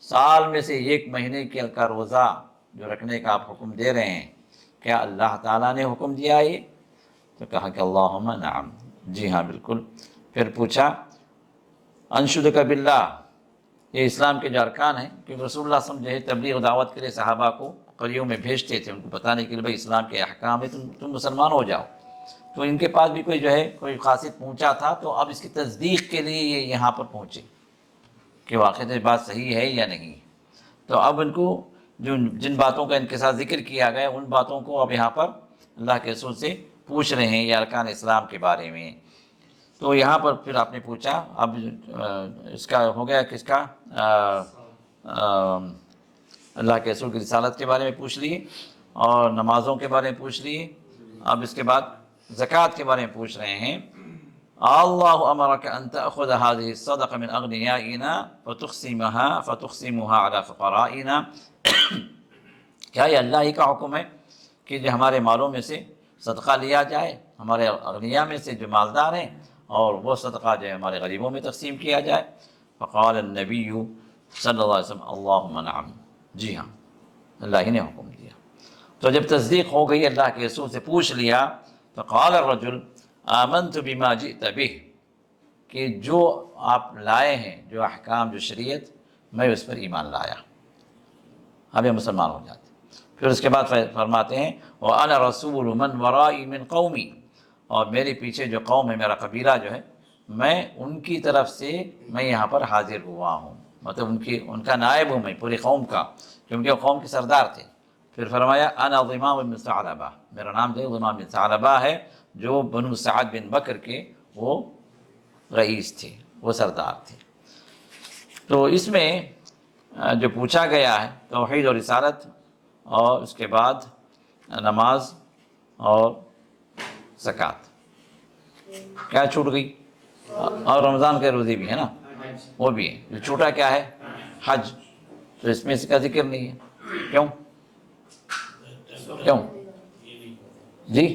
سال میں سے ایک مہینے کا روزہ جو رکھنے کا آپ حکم دے رہے ہیں، کیا اللہ تعالیٰ نے حکم دیا ہے؟ تو کہا کہ اللہم نعم، جی ہاں بالکل۔ پھر پوچھا انشدک باللہ، یہ اسلام کے جو ارکان ہیں، کیونکہ رسول اللہ صلی اللہ علیہ وسلم جو ہے تبلیغ دعوت کے لیے صحابہ کو قریوں میں بھیجتے تھے، ان کو بتانے کے لیے بھائی اسلام کے احکام ہے، تم مسلمان ہو جاؤ۔ تو ان کے پاس بھی کوئی جو ہے کوئی قاصد پہنچا تھا، تو اب اس کی تصدیق کے لیے یہ یہاں پر پہنچے کہ واقعی یہ بات صحیح ہے یا نہیں۔ تو اب ان کو جن باتوں کا ان کے ساتھ ذکر کیا گیا، ان باتوں کو اب یہاں پر اللہ کے رسول سے پوچھ رہے ہیں یا ارکان اسلام کے بارے میں۔ تو یہاں پر پھر آپ نے پوچھا، اب اس کا ہو گیا کس کا، اللہ کے رسول کی رسالت کے بارے میں پوچھ لیے، اور نمازوں کے بارے میں پوچھ لیے۔ اب اس کے بعد زکوٰۃ کے بارے میں پوچھ رہے ہیں، اللہ امرک ان تأخذ هذه الصدقة من اغنیائنا فتقسمها على فقرائنا، کیا یہ اللہ ہی کا حکم ہے کہ جو ہمارے مالوں میں سے صدقہ لیا جائے، ہمارے اغنیاء میں سے جو مالدار ہیں، اور وہ صدقہ جو ہے ہمارے غریبوں میں تقسیم کیا جائے؟ فقال النبی صلی اللہ علیہ وسلم اللہم نعم، جی ہاں اللہ ہی نے حکم دیا۔ تو جب تصدیق ہو گئی، اللہ کے رسول سے پوچھ لیا، فقال الرجل آمنت بما جئت به، کہ جو آپ لائے ہیں، جو احکام، جو شریعت، میں اس پر ایمان لایا، ہم یہ مسلمان ہو جاتے۔ پھر اس کے بعد فرماتے ہیں وَأَنَا رَسُولُ مَنْ وَرَائِي مِنْ قَوْمِي، اور میرے پیچھے جو قوم ہے، میرا قبیلہ جو ہے، میں ان کی طرف سے میں یہاں پر حاضر ہوا ہوں، مطلب ان کا نائب ہوں میں پوری قوم کا، کیونکہ وہ قوم کے سردار تھے۔ پھر فرمایا انا ضمام بن ثعلبہ، میرا نام جو ہے ضمام بن ثعلبہ ہے، جو بنو سعد بن بکر کے وہ رئیس تھے، وہ سردار تھے۔ تو اس میں جو پوچھا گیا ہے توحید اور رسالت، اور اس کے بعد نماز اور زکوٰۃ، کیا چھوٹ گئی؟ اور رمضان کے روزے بھی ہے نا، وہ بھی ہے۔ جو چھوٹا کیا ہے؟ حج، تو اس میں اس کا ذکر نہیں ہے، کیوں؟ کیوں جی؟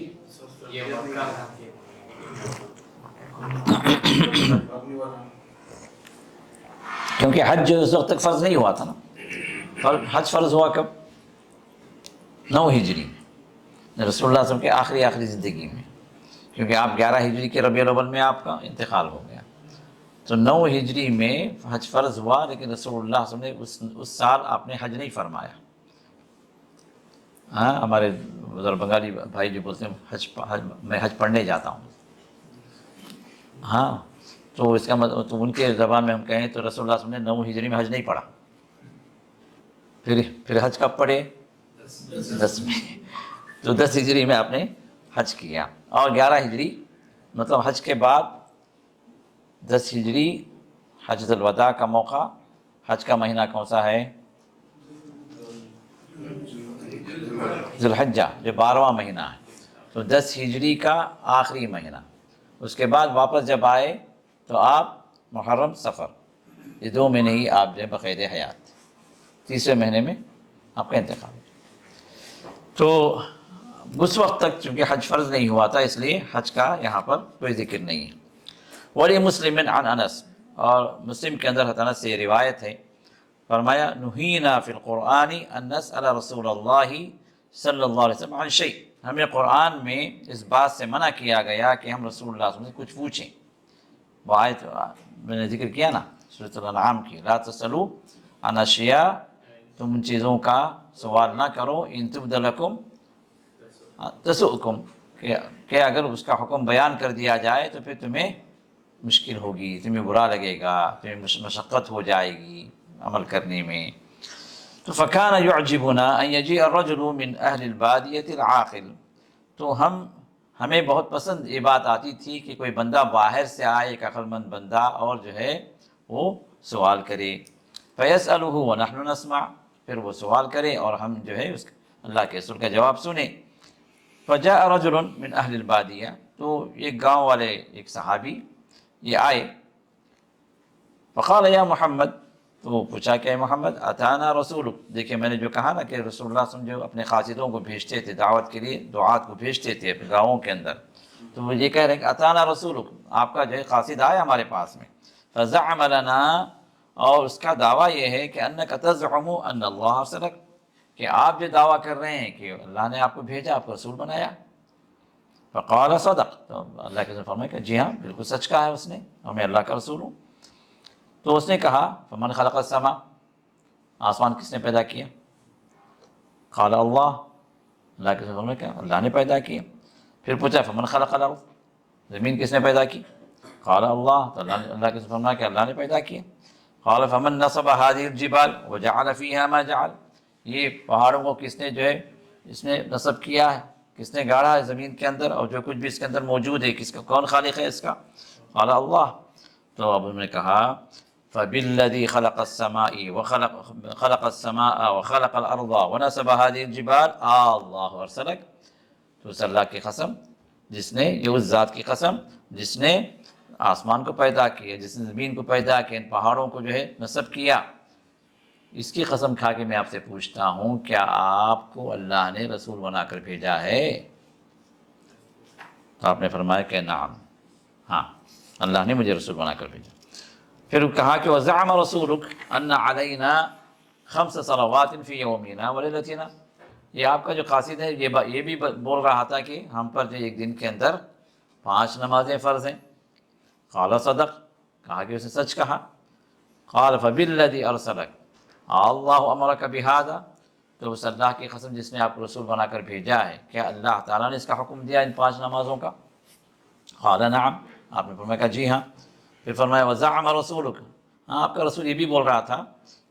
کیونکہ حج اس وقت تک فرض نہیں ہوا تھا نا، حج فرض ہوا کب؟ 9 ہجری میں، رسول اللہ صلی اللہ علیہ وسلم کے آخری زندگی میں، کیونکہ آپ 11 ہجری کے ربیع الاول میں آپ کا انتقال ہو گیا، تو 9 ہجری میں حج فرض ہوا، لیکن رسول اللہ صلی اللہ علیہ وسلم نے اس سال آپ نے حج نہیں فرمایا۔ ہاں، ہمارے بنگالی بھائی جو بولتے ہیں میں حج پڑھنے جاتا ہوں، ہاں، تو اس کا مطلب تو ان کے زبان میں ہم کہیں تو رسول اللہ صلی اللہ علیہ وسلم نے 9 ہجری میں حج نہیں پڑھا، پھر حج کب پڑھے؟ 10 میں، تو 10 ہجری میں آپ نے حج کیا، اور 11 ہجری مطلب حج کے بعد 10 ہجری حجۃ الوداع کا موقع، حج کا مہینہ کون سا ہے؟ ذی الحجہ، جو 12واں مہینہ ہے، تو 10 ہجری کا آخری مہینہ، اس کے بعد واپس جب آئے تو آپ محرم سفر، یہ 2 مہینے ہی آپ جو ہے بقید حیات، تیسرے مہینے میں آپ کا انتقال۔ تو اس وقت تک چونکہ حج فرض نہیں ہوا تھا، اس لیے حج کا یہاں پر کوئی ذکر نہیں ہے۔ ولی مسلم عن انس، اور مسلم کے اندر حضرت انس سے یہ روایت ہے، فرمایا نہینا فی القرآن ان نسأل رسول اللہ صلی اللہ علیہ وسلم عن شیء، ہمیں قرآن میں اس بات سے منع کیا گیا کہ ہم رسول اللہ صلی اللہ علیہ وسلم سے کچھ پوچھیں۔ وہ آیت میں نے ذکر کیا نا سورۃ الانعام کی، لا تسألوا عن اشیاء، تم ان چیزوں کا سوال نہ کرو، ان تبد لکم تسؤکم، کہ اگر اس کا حکم بیان کر دیا جائے تو پھر تمہیں مشکل ہوگی، تمہیں برا لگے گا، تمہیں مشقت ہو جائے گی عمل کرنے میں۔ تو فَكَانَ يُعْجِبُنَا أَن يَجِيءَ الرَّجُلُ مِنْ أَهْلِ الْبَادِيَةِ الْعَاقِلِ، تو ہمیں بہت پسند یہ بات آتی تھی کہ کوئی بندہ باہر سے آئے، ایک عقل مند بندہ، اور جو ہے وہ سوال کرے، فَيَسْأَلُهُ وَنَحْنُ نَسْمَعُ، پھر وہ سوال کرے اور ہم جو ہے اس اللہ کے رسول کا جواب سنیں۔ فَجَاءَ رَجُلٌ مِنْ أَهْلِ الْبَادِيَةِ، تو ایک گاؤں والے ایک صحابی یہ آئے، فقال یا محمد، تو وہ پوچھا کہ اے محمد، اتانا رسولک، دیکھیں میں نے جو کہا نا کہ رسول اللہ صلی اللہ علیہ وسلم جو اپنے قاصدوں کو بھیجتے تھے دعوت کے لیے، دعات کو بھیجتے تھے اپنے گاؤں کے اندر، تو وہ یہ کہہ رہے ہیں کہ اتانا رسولک، آپ کا جو ہے قاصد آیا ہمارے پاس میں، فزعم لنا اور اس کا دعویٰ یہ ہے کہ انک تزعم ان اللہ ارسلک، کہ آپ جو دعویٰ کر رہے ہیں کہ اللہ نے آپ کو بھیجا، آپ کو رسول بنایا۔ فقال صدق، تو اللہ کے رسول فرمائے کہ جی ہاں بالکل سچ کہا ہے اس نے، اور میں اللہ کا رسول ہوں۔ تو اس نے کہا فمن خلق السماء، آسمان کس نے پیدا کیا؟ قال اللہ، اللہ کے رسول فرمائے کہ اللہ نے پیدا کیا۔ پھر پوچھا فمن خلق الارض، زمین کس نے پیدا کی؟ قال اللہ، تو اللہ کے رسول فرمایا کہ اللہ نے پیدا کیا۔ قال فمن نصب هذه الجبال وجعل فيها ما جعل، یہ پہاڑوں کو کس نے جو ہے اس نے نصب کیا ہے، کس نے گاڑا ہے زمین کے اندر، اور جو کچھ بھی اس کے اندر موجود ہے کس کا، کون خالق ہے اس کا؟ قال اللہ۔ تو اب انہوں نے کہا فبالذی خلق السماء خلق السماء وخلق الارض ونصب هذه الجبال اللہ ارسلک، تو اس اللہ کی قسم جس نے، یہ اس ذات کی قسم جس نے آسمان کو پیدا کیا، جس نے زمین کو پیدا کیا، ان پہاڑوں کو جو ہے نصب کیا، اس کی قسم کھا کے میں آپ سے پوچھتا ہوں کیا آپ کو اللہ نے رسول بنا کر بھیجا ہے؟ تو آپ نے فرمایا کہ نعم، ہاں اللہ نے مجھے رسول بنا کر بھیجا۔ پھر کہا کہ وزعم رسولک ان علینا 5 صلوات فی یومنا ولیلتنا، یہ آپ کا جو قاصد ہے یہ بھی بول رہا تھا کہ ہم پر جو ایک دن کے اندر 5 نمازیں فرض ہیں۔ قال صدق، کہا کہ اسے سچ کہا۔ قال فبالذی ارسلک اللہ امرک بہذا، تو اس اللہ کی قسم جس نے آپ کو رسول بنا کر بھیجا ہے، کیا اللہ تعالیٰ نے اس کا حکم دیا ان 5 نمازوں کا؟ قال نعم، آپ نے فرمایا کہ جی ہاں۔ پھر فرمایا وزعم رسولک، ہاں آپ کا رسول یہ بھی بول رہا تھا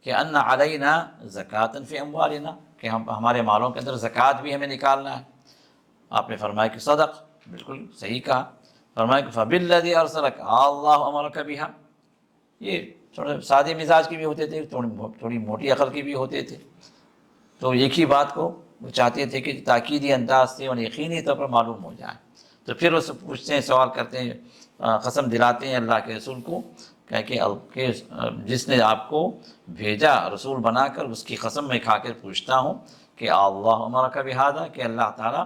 کہ ان علینا زکاۃ فی اموالنا، کہ ہمارے مالوں کے اندر زکوٰۃ بھی ہمیں نکالنا ہے۔ آپ نے فرمایا کہ صدق، بالکل صحیح کہا۔ فرمایا کہ فبالذی ارسلک اللہ امرک بہا، یہ تھوڑے سادے مزاج کے بھی ہوتے تھے، تھوڑی موٹی عقل کے بھی ہوتے تھے، تو ایک ہی بات کو وہ چاہتے تھے کہ تاکیدی انداز سے اور یقینی طور پر معلوم ہو جائے۔ تو پھر وہ پوچھتے ہیں، سوال کرتے ہیں، قسم دلاتے ہیں اللہ کے رسول کو کہ جس نے آپ کو بھیجا رسول بنا کر، اس کی قسم میں کھا کر پوچھتا ہوں کہ اللہ امرک بہذا، کہ اللہ تعالیٰ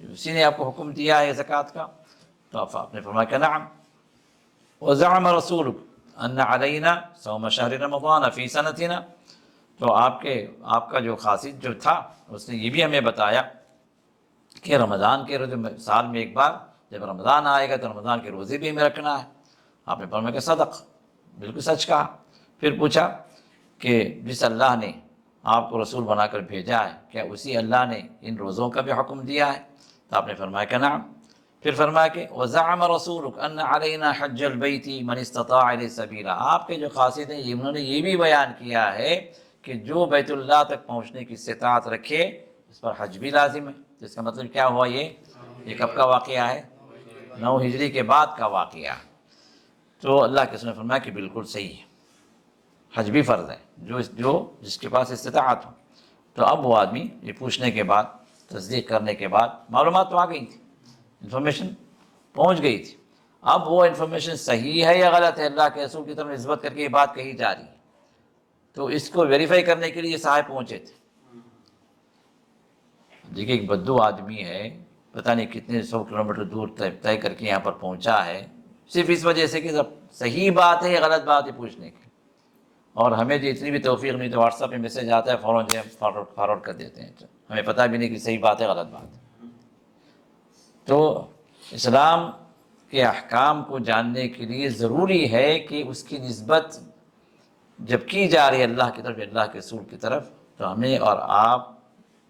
اسی نے آپ کو حکم دیا ہے زکوٰۃ کا؟ تو آپ نے فرمایا کہ نعم۔ وزعم رسولک ان علینا صوم شہر رمضان فی سنتنا، تو آپ کا جو قاصد جو تھا اس نے یہ بھی ہمیں بتایا کہ رمضان کے روزے سال میں ایک بار جب رمضان آئے گا تو رمضان کے روزے بھی ہمیں رکھنا ہے۔ آپ نے فرمایا کہ صدق، بالکل سچ کہا۔ پھر پوچھا کہ جس اللہ نے آپ کو رسول بنا کر بھیجا ہے، کیا اسی اللہ نے ان روزوں کا بھی حکم دیا ہے؟ تو آپ نے فرمایا کہ نعم۔ پھر فرمایا کہ وزعم رسولک ان علینا حج البیت من استطاع الیہ سبیلا، آپ کے جو قاصد ہیں انہوں نے یہ بھی بیان کیا ہے کہ جو بیت اللہ تک پہنچنے کی استطاعت رکھے اس پر حج بھی لازم ہے۔ تو اس کا مطلب کیا ہوا؟ یہ کب کا واقعہ ہے؟ 9 ہجری کے بعد کا واقعہ۔ تو اللہ کے رسول نے فرمایا کہ بالکل صحیح ہے، حج بھی فرض ہے جس کے پاس استطاعت ہو۔ تو اب وہ آدمی یہ پوچھنے کے بعد، تصدیق کرنے کے بعد، معلومات تو آ گئی تھی، انفارمیشن پہنچ گئی تھی، اب وہ انفارمیشن صحیح ہے یا غلط ہے، اللہ کے رسول کی طرف نسبت کر کے یہ بات کہی جا رہی ہے، تو اس کو ویریفائی کرنے کے لیے صاحب پہنچے تھے۔ دیکھیے ایک بدو آدمی ہے، پتہ نہیں کتنے 100 کلومیٹر دور طے کر کے یہاں پر پہنچا ہے، صرف اس وجہ سے کہ صحیح بات ہے یا غلط بات ہے پوچھنے کی۔ اور ہمیں جو اتنی بھی توفیق نہیں، تو واٹس ایپ پہ میسج آتا ہے فوراً جو فارورڈ کر دیتے ہیں، ہمیں پتہ بھی نہیں کہ صحیح بات ہے غلط بات ہے۔ تو اسلام کے احکام کو جاننے کے لیے ضروری ہے کہ اس کی نسبت جب کی جا رہی ہے اللہ کی طرف، اللہ کے رسول کی طرف، تو ہمیں اور آپ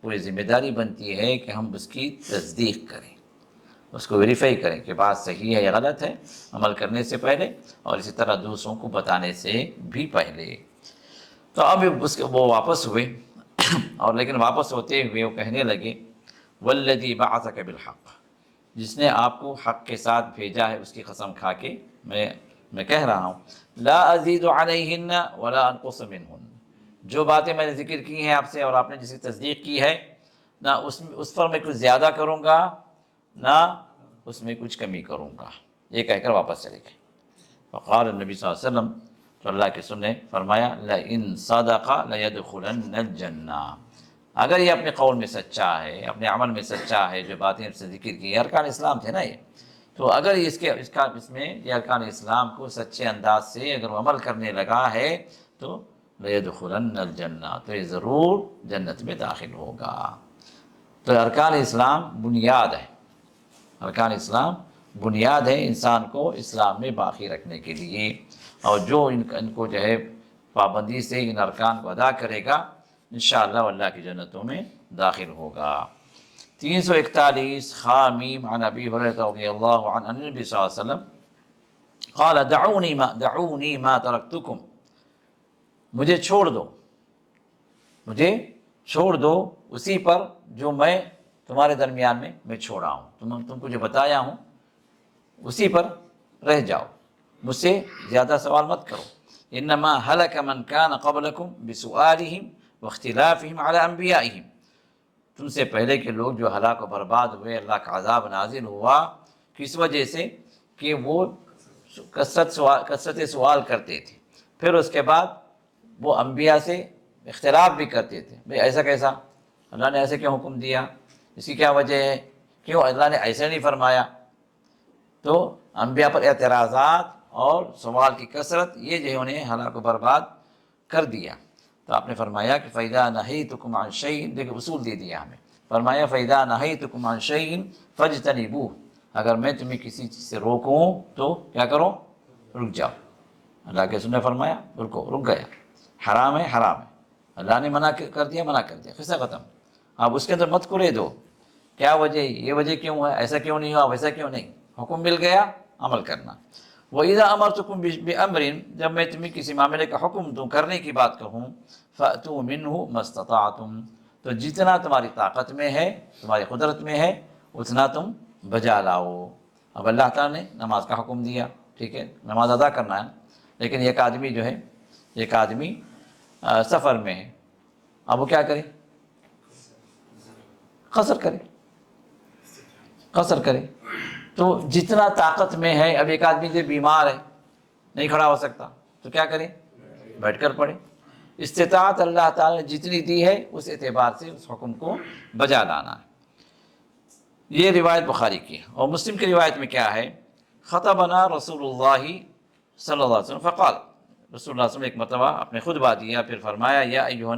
کو یہ ذمہ داری بنتی ہے کہ ہم اس کی تصدیق کریں، اس کو ویریفائی کریں کہ بات صحیح ہے یا غلط ہے، عمل کرنے سے پہلے اور اسی طرح دوسروں کو بتانے سے بھی پہلے۔ تو اب وہ واپس ہوئے اور لیکن واپس ہوتے ہوئے وہ کہنے لگے والذی بعثک بالحق، جس نے آپ کو حق کے ساتھ بھیجا ہے اس کی قسم کھا کے میں کہہ رہا ہوں لا ازید علیہن ولا انقص منہن، جو باتیں میں نے ذکر کی ہیں آپ سے اور آپ نے جس کی تصدیق کی ہے، نہ اس پر میں کچھ زیادہ کروں گا نہ اس میں کچھ کمی کروں گا، یہ کہہ کر واپس چلے گئے۔ فقال النبی صلی اللہ علیہ وسلم، تو اللہ کے رسول نے فرمایا لئن صدق لیدخلن الجنہ، اگر یہ اپنے قول میں سچا ہے، اپنے عمل میں سچا ہے، جو باتیں آپ سے ذکر کی ارکان اسلام تھے نا یہ، تو اگر اس میں یہ ارکان اسلام کو سچے انداز سے اگر وہ عمل کرنے لگا ہے تو لَيَدْخُلَنَّ الْجَنَّةَ، تو یہ ضرور جنت میں داخل ہوگا۔ تو ارکان اسلام بنیاد ہے، ارکان اسلام بنیاد ہے انسان کو اسلام میں باقی رکھنے کے لیے، اور جو ان کو جو ہے پابندی سے ان ارکان کو ادا کرے گا انشاءاللہ اللہ کی جنتوں میں داخل ہوگا۔ 341 خامیم عن ابی ہریرہ رضی اللہ عنہ ان النبی صلی اللہ علیہ وسلم قال دعونی ما ترکتکم، مجھے چھوڑ دو، مجھے چھوڑ دو اسی پر جو میں تمہارے درمیان میں چھوڑا ہوں، تم کو جو بتایا ہوں اسی پر رہ جاؤ، مجھ سے زیادہ سوال مت کرو۔ انما ہلک من کان قبلکم بسؤالہم واختلافہم علی انبیائہم، تم سے پہلے کے لوگ جو ہلاک و برباد ہوئے، اللہ کا عذاب نازل ہوا کس وجہ سے کہ وہ کثرت سوال کرتے تھے، پھر اس کے بعد وہ انبیاء سے اختلاف بھی کرتے تھے، بھئی ایسا کیسا، اللہ نے ایسے کیوں حکم دیا، اس کی کیا وجہ ہے، کیوں اللہ نے ایسے نہیں فرمایا۔ تو انبیاء پر اعتراضات اور سوال کی کثرت یہ جو ہے انہیں ہلاک و برباد کر دیا۔ تو آپ نے فرمایا کہ فَإِذَا نَهَيْتُكُمْ عَنْ شَيْءٍ، دیکھیں اصول دے دیا ہمیں، فرمایا فَإِذَا نَهَيْتُكُمْ عَنْ شَيْءٍ فَاجْتَنِبُوهُ، اگر میں تمہیں کسی چیز سے روکوں تو کیا کرو، رک جاؤ۔ اللہ کے رسول نے فرمایا رکو، رک گیا، حرام ہے حرام ہے، اللہ نے منع کر دیا، منع کر دیا، قصہ ختم۔ آپ اس کے اندر مت کرے دو، کیا وجہ، یہ وجہ کیوں ہے، ایسا کیوں نہیں ہوا، ویسا کیوں نہیں، حکم مل گیا عمل کرنا۔ وَإِذَا أَمَرْتُكُمْ بِأَمْرٍ، جب میں تمہیں کسی معاملے کا حکم دوں، کرنے کی بات کہوں، فَأْتُوا مِنْهُ مَا اسْتَطَعْتُمْ، تو جتنا تمہاری طاقت میں ہے، تمہاری قدرت میں ہے، اتنا تم بجا لاؤ۔ اب اللہ تعالیٰ نے نماز کا حکم دیا، ٹھیک ہے، نماز ادا کرنا ہے، لیکن ایک آدمی جو ہے، ایک آدمی سفر میں ہے، اب وہ کیا کرے، قصر کرے، قصر کرے۔ تو جتنا طاقت میں ہے، اب ایک آدمی جو بیمار ہے، نہیں کھڑا ہو سکتا، تو کیا کرے، بیٹھ کر پڑھے۔ استطاعت اللہ تعالیٰ نے جتنی دی ہے اس اعتبار سے اس حکم کو بجا لانا ہے۔ یہ روایت بخاری کی ہے، اور مسلم کی روایت میں کیا ہے، خطبنا رسول اللہ صلی اللہ علیہ وسلم فقال، رسول اللہ صلی اللہ علیہ وسلم ایک مرتبہ اپنے خطبہ دیا، پھر فرمایا یا ایھا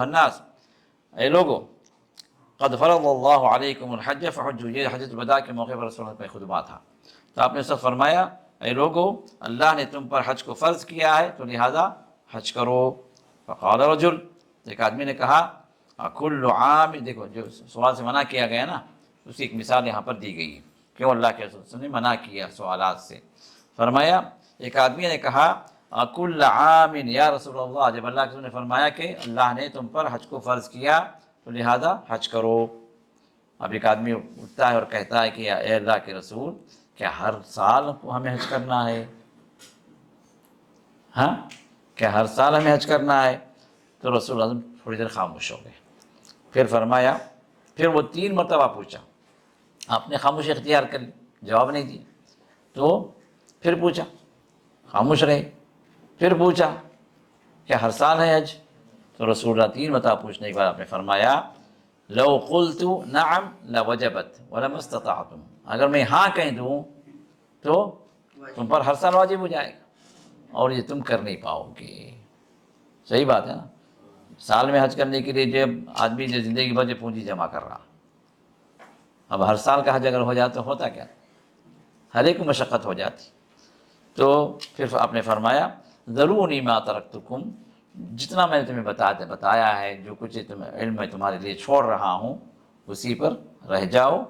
الناس، اے لوگو، قد فرض اللہ علیکم الحج فحجوا، یہ حجۃ الوداع کے موقع پر رسول اللہ کا خطبہ تھا، تو آپ نے سب فرمایا اے لوگو، اللہ نے تم پر حج کو فرض کیا ہے تو لہذا حج کرو۔ فقال رجل، ایک آدمی نے کہا کل عام، دیکھو جو سوال سے منع کیا گیا نا، اس کی ایک مثال یہاں پر دی گئی ہے، کیوں اللہ کے رسول نے منع کیا سوالات سے۔ فرمایا ایک آدمی نے کہا کل عام یا رسول اللہ، جب اللہ کے رسول نے فرمایا کہ اللہ نے تم پر حج کو فرض کیا تو لہذا حج کرو، اب ایک آدمی اٹھتا ہے اور کہتا ہے کہ اے اللہ کے رسول، کیا ہر سال ہمیں حج کرنا ہے، ہاں کیا ہر سال ہمیں حج کرنا ہے؟ تو رسول اللہ تھوڑی دیر خاموش ہو گئے، پھر فرمایا، پھر وہ 3 مرتبہ پوچھا، آپ نے خاموشی اختیار کر لی، جواب نہیں دیا، تو پھر پوچھا، خاموش رہے، پھر پوچھا کیا ہر سال ہے حج؟ تو رسول اللہ 3 مرتبہ پوچھنے کے بعد آپ نے فرمایا لو قلت نعم لوجبت ولما استطعتم، اگر میں ہاں کہہ دوں تو تم پر ہر سال واجب ہو جائے گا، اور یہ تم کر نہیں پاؤ گے۔ صحیح بات ہے نا، سال میں حج کرنے کے لیے جب آدمی جو زندگی بھر جو پونجی جمع کر رہا، اب ہر سال کا حج اگر ہو جاتا تو ہوتا کیا، ہر ایک مشقت ہو جاتی۔ تو پھر آپ نے فرمایا ذرونی ما ترکتکم، جتنا میں نے تمہیں بتایا ہے، جو کچھ علم میں تمہارے لیے چھوڑ رہا ہوں اسی پر رہ جاؤ،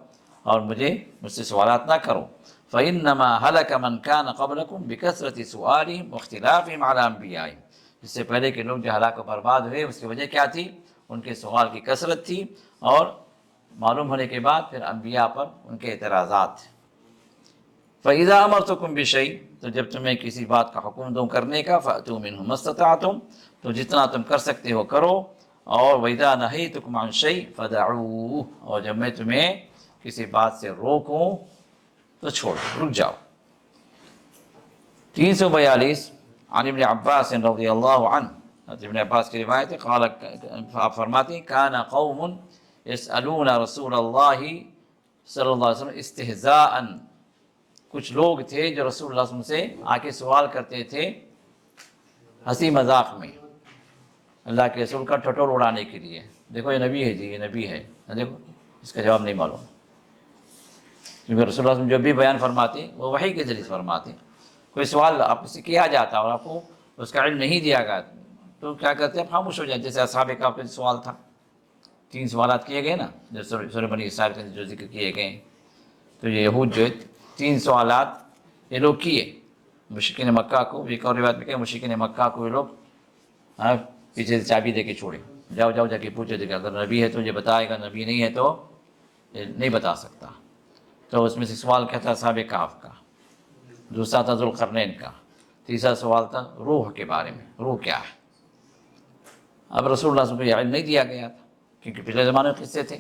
اور مجھ سے سوالات نہ کرو۔ فَإِنَّمَا هَلَكَ مَنْ كَانَ قَبْلَكُمْ بِكَثْرَةِ سُؤَالِهِمْ وَاخْتِلَافِهِمْ عَلَى أَنْبِيَائِهِمْ، جس سے پہلے کے لوگ جو ہلاک و برباد ہوئے اس کی وجہ کیا تھی، ان کے سوال کی کثرت تھی، اور معلوم ہونے کے بعد پھر انبیاء پر ان کے اعتراضات تھے۔ فَإِذَا أَمَرْتُكُمْ بِشَيْءٍ، تو جب تمہیں کسی بات کا حکم دوں کرنے کا، فَأْتُوا مِنْهُ مَا اسْتَطَعْتُمْ، تو جتنا تم کر سکتے ہو کرو، اور وَإِذَا نَهَيْتُكُمْ عَنْ شَيْءٍ فَدَعُوهُ، اور جب میں تمہیں کسی بات سے روکوں تو چھوڑ دو، رک جاؤ۔ 342 عن ابن عباس رضی اللہ عنہ، ابن عباس کی روایت ہے، قال، آپ فرماتے ہیں كان قوم يسألون رسول اللہ صلی اللہ علیہ وسلم استہزاءً، کچھ لوگ تھے جو رسول اللہ صلی اللہ علیہ وسلم سے آ کے سوال کرتے تھے ہنسی مذاق میں، اللہ کے رسول کا ٹھٹول اڑانے کے لیے، دیکھو یہ نبی ہے جی، یہ نبی ہے، دیکھو اس کا جواب نہیں معلوم، کیونکہ رسول اللہ صلی اللہ علیہ وسلم جو بھی بیان فرماتے وہ وحی کے ذریعے فرماتے۔ کوئی سوال آپ سے کیا جاتا اور آپ کو اس کا علم نہیں دیا گیا تو کیا کرتے ہیں، خاموش ہو جائیں، جیسے اصحاب کہف کا سوال تھا، 3 سوالات کیے گئے نا جو سورہ بنی اسرائیل کے جو ذکر کیے گئے، تو یہ یہود جو 3 سوالات یہ لوگ کیے مشرکین مکہ کو، ایک اور روایت میں کہ مشرکین مکہ کو یہ لوگ پیچھے سے چابی دے کے چھوڑے، جاؤ جاؤ جا کے پوچھے تھے کہ اگر نبی ہے تو یہ بتائے گا، نبی نہیں ہے تو یہ نہیں بتا سکتا۔ تو اس میں سے سوال کیا تھا اصحاب کہف کا، دوسرا تھا ذوالقرنین کا، تیسرا سوال تھا روح کے بارے میں، روح کیا ہے۔ اب رسول اللہ صلی اللہ علیہ وسلم کو علم نہیں دیا گیا تھا کیونکہ پچھلے زمانے میں قصے تھے،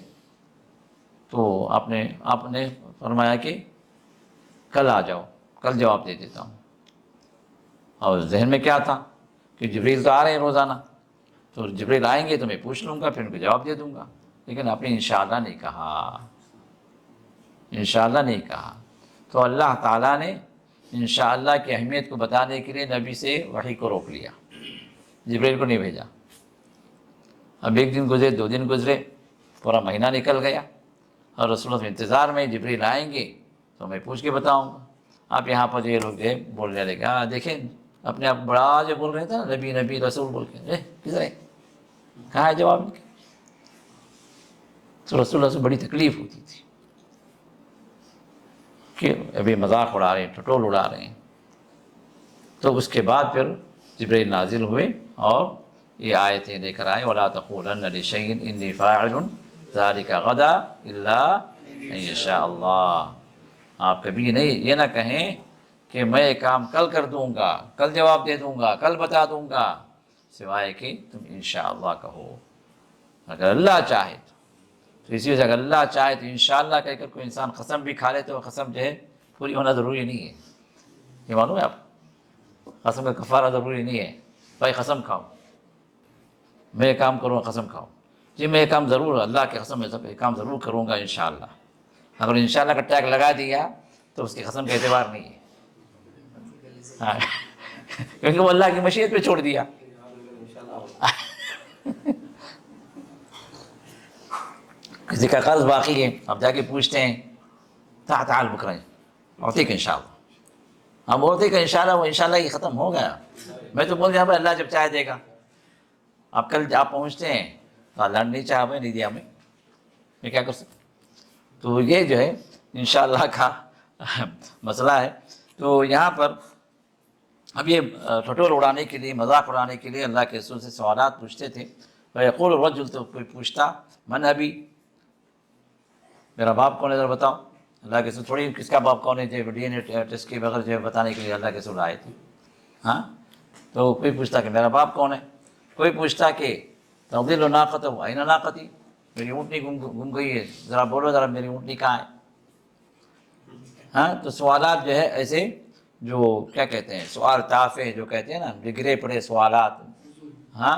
تو آپ نے فرمایا کہ کل آ جاؤ، کل جواب دے دیتا ہوں۔ اور ذہن میں کیا تھا کہ جبریل تو آ رہے ہیں روزانہ، تو جبریل آئیں گے تو میں پوچھ لوں گا، پھر ان کو جواب دے دوں گا، لیکن آپ نے انشاءاللہ نہیں کہا، انشاءاللہ نہیں کہا۔ تو اللہ تعالیٰ نے انشاءاللہ کی اہمیت کو بتانے کے لیے نبی سے وحی کو روک لیا، جبریل کو نہیں بھیجا۔ اب 1 دن گزرے، 2 دن گزرے، پورا مہینہ نکل گیا، اور رسول اللہ انتظار میں جبریل آئیں گے تو میں پوچھ کے بتاؤں گا۔ آپ یہاں پر یہ لوگ جو بول رہے کہ دیکھیں اپنے آپ بڑا جو بول رہے تھے نا نبی نبی رسول بول کے، کدھر ہے، کہاں ہے جواب ان کے؟ تو رسول اللہ سے بڑی تکلیف ہوتی تھی کہ ابھی مذاق اڑا رہے ہیں، ٹھٹول اڑا رہے ہیں۔ تو اس کے بعد پھر جبریل نازل ہوئے اور یہ آیتیں لے کر آئے، وَلَا تَقُولَنَّ لِشَيْءٍ إِنِّي فَاعِلٌ ذَلِكَ غَدًا إِلَّا أَن يَشَاءَ اللَّهُ۔ آپ کبھی نہیں یہ نہ کہیں کہ میں یہ کام کل کر دوں گا، کل جواب دے دوں گا، کل بتا دوں گا، سوائے کہ تم انشاءاللہ کہو، اگر اللہ چاہے تو اسی وجہ سے اگر اللہ چاہے تو انشاءاللہ کہہ کر کوئی انسان قسم بھی کھا لے تو قسم جو ہے پوری ہونا ضروری نہیں ہے، یہ معلوم ہے آپ، قسم کا کفارہ ضروری نہیں ہے۔ بھائی قسم کھاؤ، میں یہ کام کروں گا، قسم کھاؤ جی میں یہ کام ضرور، اللہ کی قسم میں یہ کام ضرور کروں گا انشاءاللہ۔ اگر انشاءاللہ کا ٹیگ لگا دیا تو اس کی قسم کا اعتبار نہیں ہے، ہاں کیونکہ وہ اللہ کی مشیت پہ چھوڑ دیا۔ کسی کا قرض باقی ہے، اب جا کے پوچھتے ہیں تعال بکرا عورتی کا انشاءاللہ، اب عورتی کا انشاءاللہ وہ انشاءاللہ یہ ختم ہو گیا، میں تو بول رہا اللہ جب چاہے دے گا۔ اب کل آپ پہنچتے ہیں تو اللہ نے نہیں چاہا، میں نہیں دیا، میں کیا کر سکتا؟ تو یہ جو ہے انشاءاللہ کا مسئلہ ہے۔ تو یہاں پر اب یہ ٹھٹول اڑانے کے لیے، مذاق اڑانے کے لیے اللہ کے رسول سے سوالات پوچھتے تھے۔ فیقول الرجل، تو کوئی پوچھتا من ابی، میرا باپ کون ہے ذرا بتاؤ۔ اللہ کے رسول تھوڑی کس کا باپ کون ہے جو ڈی این اے ٹیسٹ کے بغیر جو بتانے کے لیے اللہ کے رسول آئے تھے، ہاں۔ تو کوئی پوچھتا کہ میرا باپ کون ہے، کوئی پوچھتا کہ تضل ناقتہ این ناقتی، میری اونٹنی گم گئی ہے، ذرا بولو ذرا میری اونٹنی کہاں ہے، ہاں۔ تو سوالات جو ہے ایسے جو کیا کہتے ہیں سوال تافہ جو کہتے ہیں نا، بگڑے پڑے سوالات، ہاں،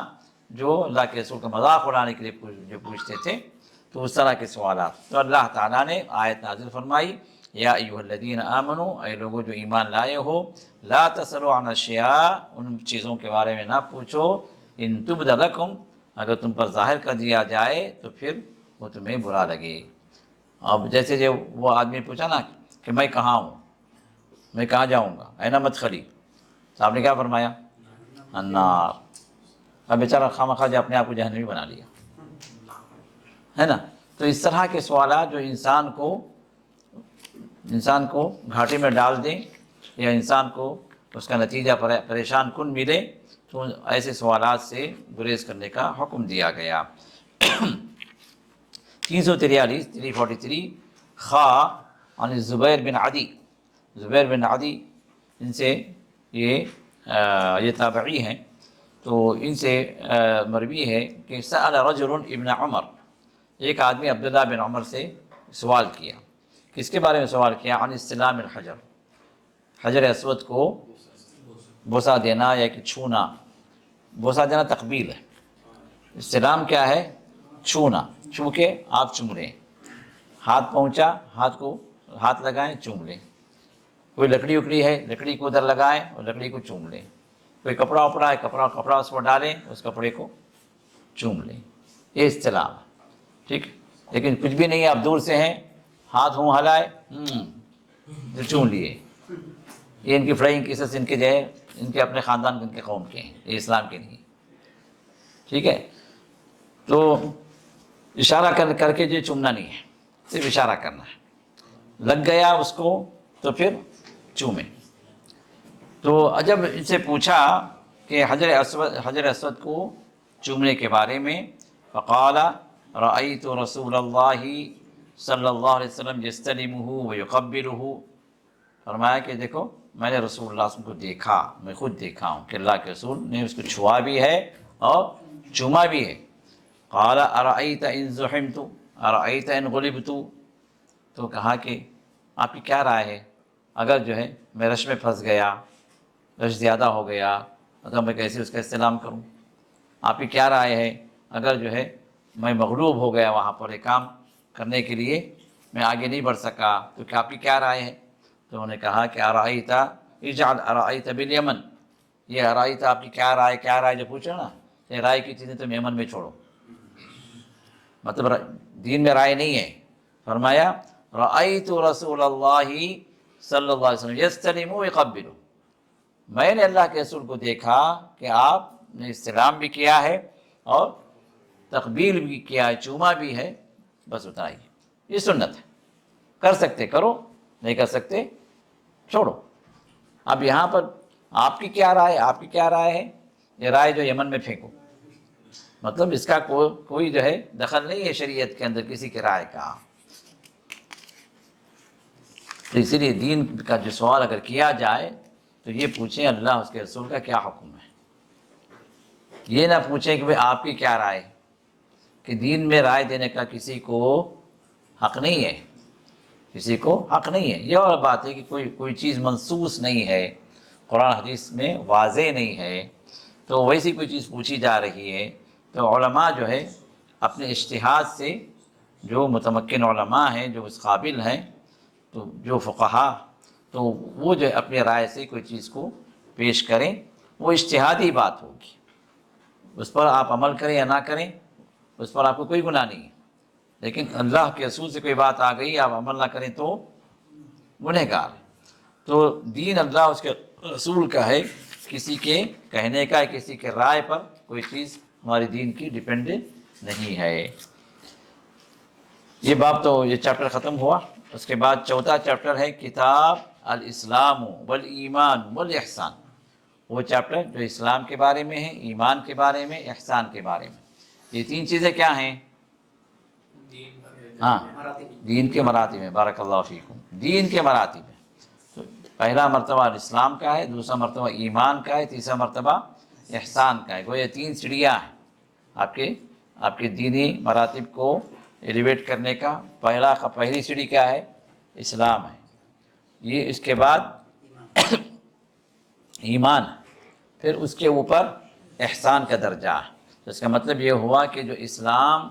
جو اللہ کے رسول کا مذاق اڑانے کے لیے جو پوچھتے تھے، تو اس طرح کے سوالات۔ تو اللہ تعالیٰ نے آیت نازل فرمائی، یا ایھا الذین آمنوا، اے لوگوں جو ایمان لائے ہو، لا تسألوا عن اشیاء، ان چیزوں کے بارے میں نہ پوچھو، ان تبد لکم، اگر تم پر ظاہر کر دیا جائے تو پھر وہ تمہیں برا لگے۔ اب جیسے جو وہ آدمی پوچھا نا کہ میں کہاں ہوں، میں کہاں جاؤں گا، این مدخلی، تو آپ نے کیا فرمایا؟ النار۔ اب بیچارہ خواہ جو اپنے آپ کو جہنمی بنا لیا ہے نا۔ تو اس طرح کے سوالات جو انسان کو گھاٹے میں ڈال دیں یا انسان کو اس کا نتیجہ پریشان کن ملے، تو ایسے سوالات سے گریز کرنے کا حکم دیا گیا۔ 343 خا عن زبیر بن عدی، زبیر بن عدی ان سے یہ تابعی ہیں، تو ان سے مروی ہے کہ سأل رجل ابن عمر، ایک آدمی عبداللہ بن عمر سے سوال کیا، کس کے بارے میں سوال کیا؟ عن استلام الحجر، حجر اسود کو بوسہ دینا یا کہ چھونا، بوسہ دینا تقبیل ہے، استلام کیا ہے؟ چھونا، چھو کے آپ چوم لیں، ہاتھ پہنچا، ہاتھ لگائیں، چوم لیں، کوئی لکڑی اکڑی ہے، لکڑی کو ادھر لگائیں اور لکڑی کو چوم لیں، کوئی کپڑا وپڑا ہے، کپڑا اس پر ڈالیں، اس کپڑے کو چوم لیں، یہ اصطلاح ہے، ٹھیک ہے۔ لیکن کچھ بھی نہیں ہے، آپ دور سے ہیں، ہاتھ ہوں ہلائے، جو چوم لیے، یہ ان کی فلائنگ کیسز ان کے جو ہے، ان کے اپنے خاندان ان کے قوم کے ہیں، یہ اسلام کے نہیں، ٹھیک ہے۔ تو اشارہ کر کے جو چومنا نہیں ہے، صرف اشارہ کرنا ہے، لگ گیا اس کو تو پھر چومیں۔ تو جب ان سے پوچھا کہ حجر اسود کو چومنے کے بارے میں، فقال رأیت رسول اللہ صلی اللہ علیہ وسلم یستلمہ ویقبلہ، فرمایا کہ دیکھو میں نے رسول اللہ صلی اللہ علیہ وسلم کو دیکھا، میں خود دیکھا ہوں کہ اللہ کے رسول نے اس کو چھوا بھی ہے اور چوما بھی ہے۔ قال ارأیت ان زحمت ارأیت ان غلبت، تو کہا کہ آپ کی کیا رائے ہے اگر جو ہے میں رش میں پھنس گیا، رش زیادہ ہو گیا، اگر میں کیسے اس کا استعلام کروں؟ آپ کی کیا رائے ہے اگر جو ہے میں مغلوب ہو گیا وہاں پر ایک کام کرنے کے لیے، میں آگے نہیں بڑھ سکا، تو کیا آپ کی کیا رائے ہے؟ تو انہوں نے کہا کہ ارأیت اجعل ارأیت بالیمن، یہ ارأیت آپ کی کیا رائے جو پوچھو نا، یہ رائے کی چیزیں تم یمن میں چھوڑو، مطلب دین میں رائے نہیں ہے۔ فرمایا رأیت رسول اللہ صلی اللہ علیہ وسلم یستلم ویقبل، میں نے اللہ کے رسول کو دیکھا کہ آپ نے استلام بھی کیا ہے اور تقبیل بھی کیا ہے، چوما بھی ہے، بس اتنا ہی، یہ سنت ہے، کر سکتے کرو، نہیں کر سکتے چھوڑو۔ اب یہاں پر آپ کی کیا رائے ہے، یہ رائے جو یمن میں پھینکو، مطلب اس کا کوئی جو ہے دخل نہیں ہے شریعت کے اندر کسی کی رائے کا۔ تو اسی لیے دین کا جو سوال اگر کیا جائے تو یہ پوچھیں اللہ اس کے رسول کا کیا حکم ہے، یہ نہ پوچھیں کہ بھئی آپ کی کیا رائے، کہ دین میں رائے دینے کا کسی کو حق نہیں ہے، کسی کو حق نہیں ہے۔ یہ اور بات ہے کہ کوئی چیز منصوص نہیں ہے، قرآن حدیث میں واضح نہیں ہے، تو ویسی کوئی چیز پوچھی جا رہی ہے تو علماء جو ہے اپنے اجتہاد سے، جو متمکن علماء ہیں، جو اس قابل ہیں، تو جو فقہا، تو وہ جو اپنی رائے سے کوئی چیز کو پیش کریں، وہ اجتہادی بات ہوگی، اس پر آپ عمل کریں یا نہ کریں اس پر آپ کو کوئی گناہ نہیں ہے، لیکن اللہ کے رسول سے کوئی بات آ گئی آپ عمل نہ کریں تو گنہگار ہے۔ تو دین اللہ اس کے رسول کا ہے، کسی کے کہنے کا، کسی کے رائے پر کوئی چیز ہماری دین کی ڈیپینڈنٹ نہیں ہے۔ یہ باب تو یہ چیپٹر ختم ہوا۔ اس کے بعد چوتھا چیپٹر ہے کتاب الاسلام والایمان والاحسان، وہ چیپٹر جو اسلام کے بارے میں ہے، ایمان کے بارے میں، احسان کے بارے میں۔ یہ تین چیزیں کیا ہیں؟ ہاں، دین کے مراتب ہیں، بارک اللہ فیکم، دین کے مراتب ہیں۔ تو پہلا مرتبہ اسلام کا ہے، دوسرا مرتبہ ایمان کا ہے، تیسرا مرتبہ احسان کا ہے۔ گویا تین سیڑھیاں ہیں آپ کے دینی مراتب کو ایلیویٹ کرنے کا۔ پہلی سیڑھی کیا ہے؟ اسلام ہے، یہ اس کے بعد ایمان، پھر اس کے اوپر احسان کا درجہ ہے۔ تو اس کا مطلب یہ ہوا کہ جو اسلام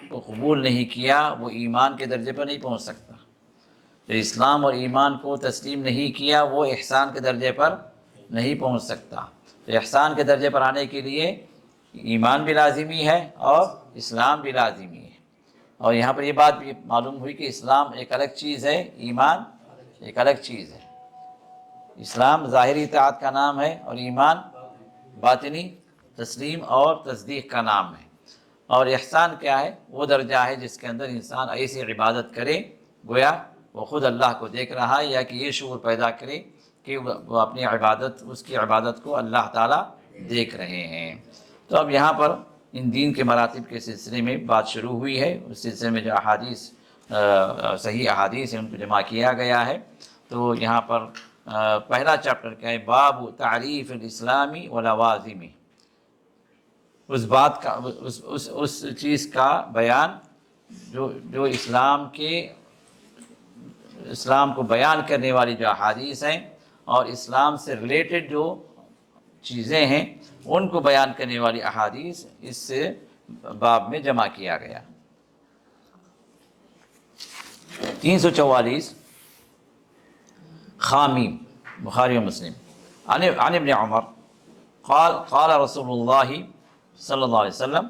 کو قبول نہیں کیا وہ ایمان کے درجے پر نہیں پہنچ سکتا، جو اسلام اور ایمان کو تسلیم نہیں کیا وہ احسان کے درجے پر نہیں پہنچ سکتا۔ تو احسان کے درجے پر آنے کے لیے ایمان بھی لازمی ہے اور اسلام بھی لازمی ہے۔ اور یہاں پر یہ بات بھی معلوم ہوئی کہ اسلام ایک الگ چیز ہے، ایمان ایک الگ چیز ہے۔ اسلام ظاہری اطاعت کا نام ہے اور ایمان باطنی تسلیم اور تصدیق کا نام ہے۔ اور احسان کیا ہے؟ وہ درجہ ہے جس کے اندر انسان ایسی عبادت کرے گویا وہ خود اللہ کو دیکھ رہا ہے، یا کہ یہ شعور پیدا کرے کہ وہ اپنی عبادت، اس کی عبادت کو اللہ تعالیٰ دیکھ رہے ہیں۔ تو اب یہاں پر ان دین کے مراتب کے سلسلے میں بات شروع ہوئی ہے، اس سلسلے میں جو احادیث صحیح احادیث ہیں ان کو جمع کیا گیا ہے۔ تو یہاں پر پہلا چیپٹر کیا ہے؟ باب تعریف الاسلامی ولوازمی، اس بات کا، اس چیز کا بیان جو اسلام کو بیان کرنے والی جو احادیث ہیں اور اسلام سے ریلیٹڈ جو چیزیں ہیں ان کو بیان کرنے والی احادیث اس باب میں جمع کیا گیا۔ 344 خامیم بخاری و مسلم عن ابن عمر قال رسول اللہ صلی اللہ علیہ وسلم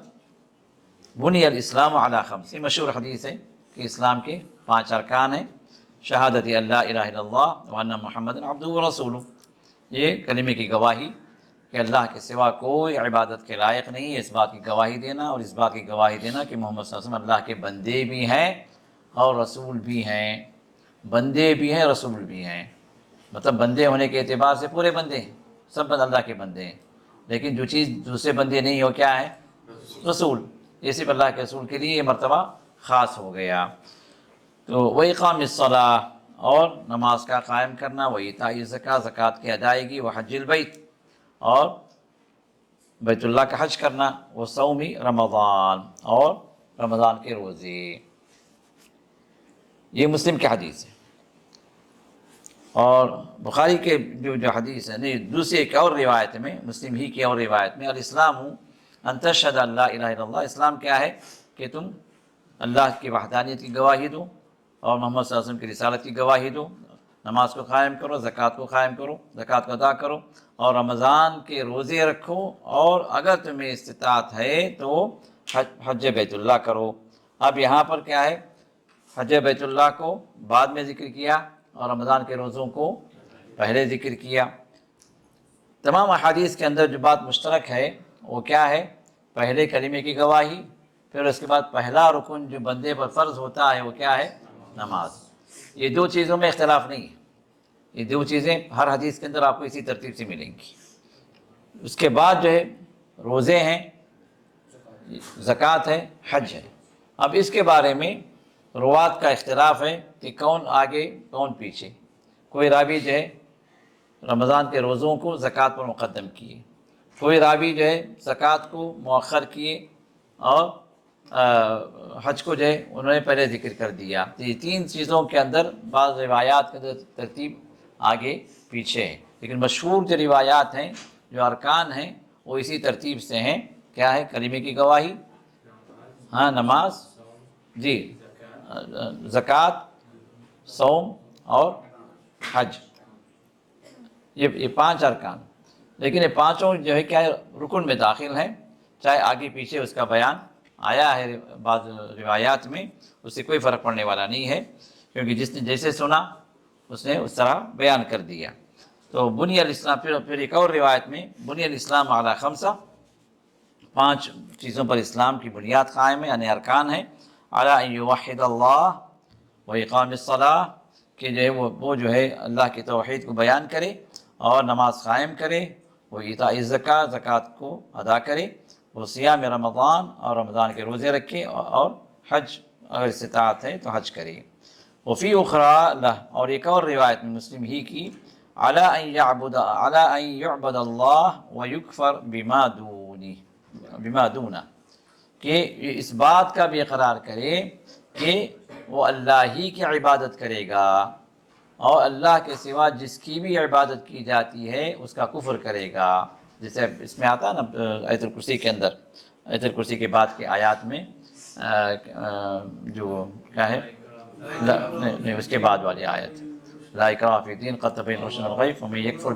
بنی الاسلام علی خمس. یہ مشہور حدیث ہے کہ اسلام کے 5 ارکان ہیں. شہادت اللہ الہ الا اللہ وان محمد عبدہ ورسولہ، یہ کلمے کی گواہی کہ اللہ کے سوا کوئی عبادت کے لائق نہیں ہے، اس بات کی گواہی دینا، اور اس بات کی گواہی دینا کہ محمد صلی اللہ علیہ وسلم اللہ کے بندے بھی ہیں اور رسول بھی ہیں. بندے بھی ہیں، رسول بھی ہیں، مطلب بندے ہونے کے اعتبار سے پورے بندے ہیں، سب اللہ کے بندے ہیں. لیکن جو چیز دوسرے بندے نہیں ہو کیا ہے؟ رسول. یہ صرف اللہ کے رسول کے لیے یہ مرتبہ خاص ہو گیا. تو وَإِقَامِ الصَّلَاةِ، اور نماز کا قائم کرنا، وَإِيتَاءِ الزَّكَاةِ، زکوٰۃ کی ادائیگی، وَحَجِّ الْبَيْتِ، اور بیت اللہ کا حج کرنا، وَصَوْمِ رمضان، اور رمضان کے روزے. یہ مسلم کی حدیث ہے. اور بخاری کے جو حدیث ہے، نہیں دوسری ایک اور روایت میں، مسلم ہی کی اور روایت میں، الاسلام ان تشہد ان لا الہ الا اللہ، اسلام کیا ہے کہ تم اللہ کی وحدانیت کی گواہی دو اور محمد صلی اللہ علیہ وسلم کی رسالت کی گواہی دو، نماز کو قائم کرو، زکوٰۃ کو قائم کرو، زکوٰۃ کو ادا کرو، اور رمضان کے روزے رکھو، اور اگر تمہیں استطاعت ہے تو حج بیت اللہ کرو. اب یہاں پر کیا ہے؟ حج بیت اللہ کو بعد میں ذکر کیا اور رمضان کے روزوں کو پہلے ذکر کیا. تمام احادیث کے اندر جو بات مشترک ہے وہ کیا ہے؟ پہلے کلمے کی گواہی، پھر اس کے بعد پہلا رکن جو بندے پر فرض ہوتا ہے وہ کیا ہے؟ نماز. یہ 2 چیزوں میں اختلاف نہیں ہے، یہ 2 چیزیں ہر حدیث کے اندر آپ کو اسی ترتیب سے ملیں گی. اس کے بعد جو ہے روزے ہیں، زکوٰۃ ہے، حج ہے. اب اس کے بارے میں روات کا اختلاف ہے کہ کون آگے کون پیچھے. کوئی راوی جو ہے رمضان کے روزوں کو زکوٰۃ پر مقدم کیے، کوئی راوی جو ہے زکوٰۃ کو مؤخر کیے، اور حج کو جو ہے انہوں نے پہلے ذکر کر دیا. تو یہ 3 چیزوں کے اندر بعض روایات کے اندر ترتیب آگے پیچھے ہے، لیکن مشہور جو روایات ہیں، جو ارکان ہیں، وہ اسی ترتیب سے ہیں. کیا ہے؟ کلمے کی گواہی، ہاں نماز، جی زکوٰۃ، صوم اور حج. یہ 5 ارکان، لیکن یہ 5 جو ہے کیا ہے؟ رکن میں داخل ہیں، چاہے آگے پیچھے اس کا بیان آیا ہے بعض روایات میں، اس سے کوئی فرق پڑنے والا نہیں ہے، کیونکہ جس نے جیسے سنا اس نے اس طرح بیان کر دیا. تو بنی الاسلام، پھر ایک اور روایت میں بنی الاسلام علی خمسہ، 5 چیزوں پر اسلام کی بنیاد قائم ہے، یعنی ارکان ہیں. علی ان یوحد اللہ و اقام الصلاۃ، کہ جو ہے وہ جو ہے اللہ کی توحید کو بیان کرے اور نماز قائم کرے، وہ ایتاء الزکاۃ، زکوٰۃ کو ادا کرے، وہ صیام رمضان، اور رمضان کے روزے رکھے، اور حج اگر استطاعت ہے تو حج کرے. وفی اخری لہ، اور ایک اور روایت میں مسلم ہی کی، علی ان یعبد اللہ ویکفر بما دونہ، کہ اس بات کا بھی اقرار کرے کہ وہ اللہ ہی کی عبادت کرے گا، اور اللہ کے سوا جس کی بھی عبادت کی جاتی ہے اس کا کفر کرے گا. جیسے اس میں آتا ہے نا آیت الکرسی کے اندر، آیت الکرسی کے بعد کے آیات میں جو کیا ہے، نہیں اس کے بعد والی آیت، لا اکراہ فی الدین قد تبین رشد من الغی فمن یکفر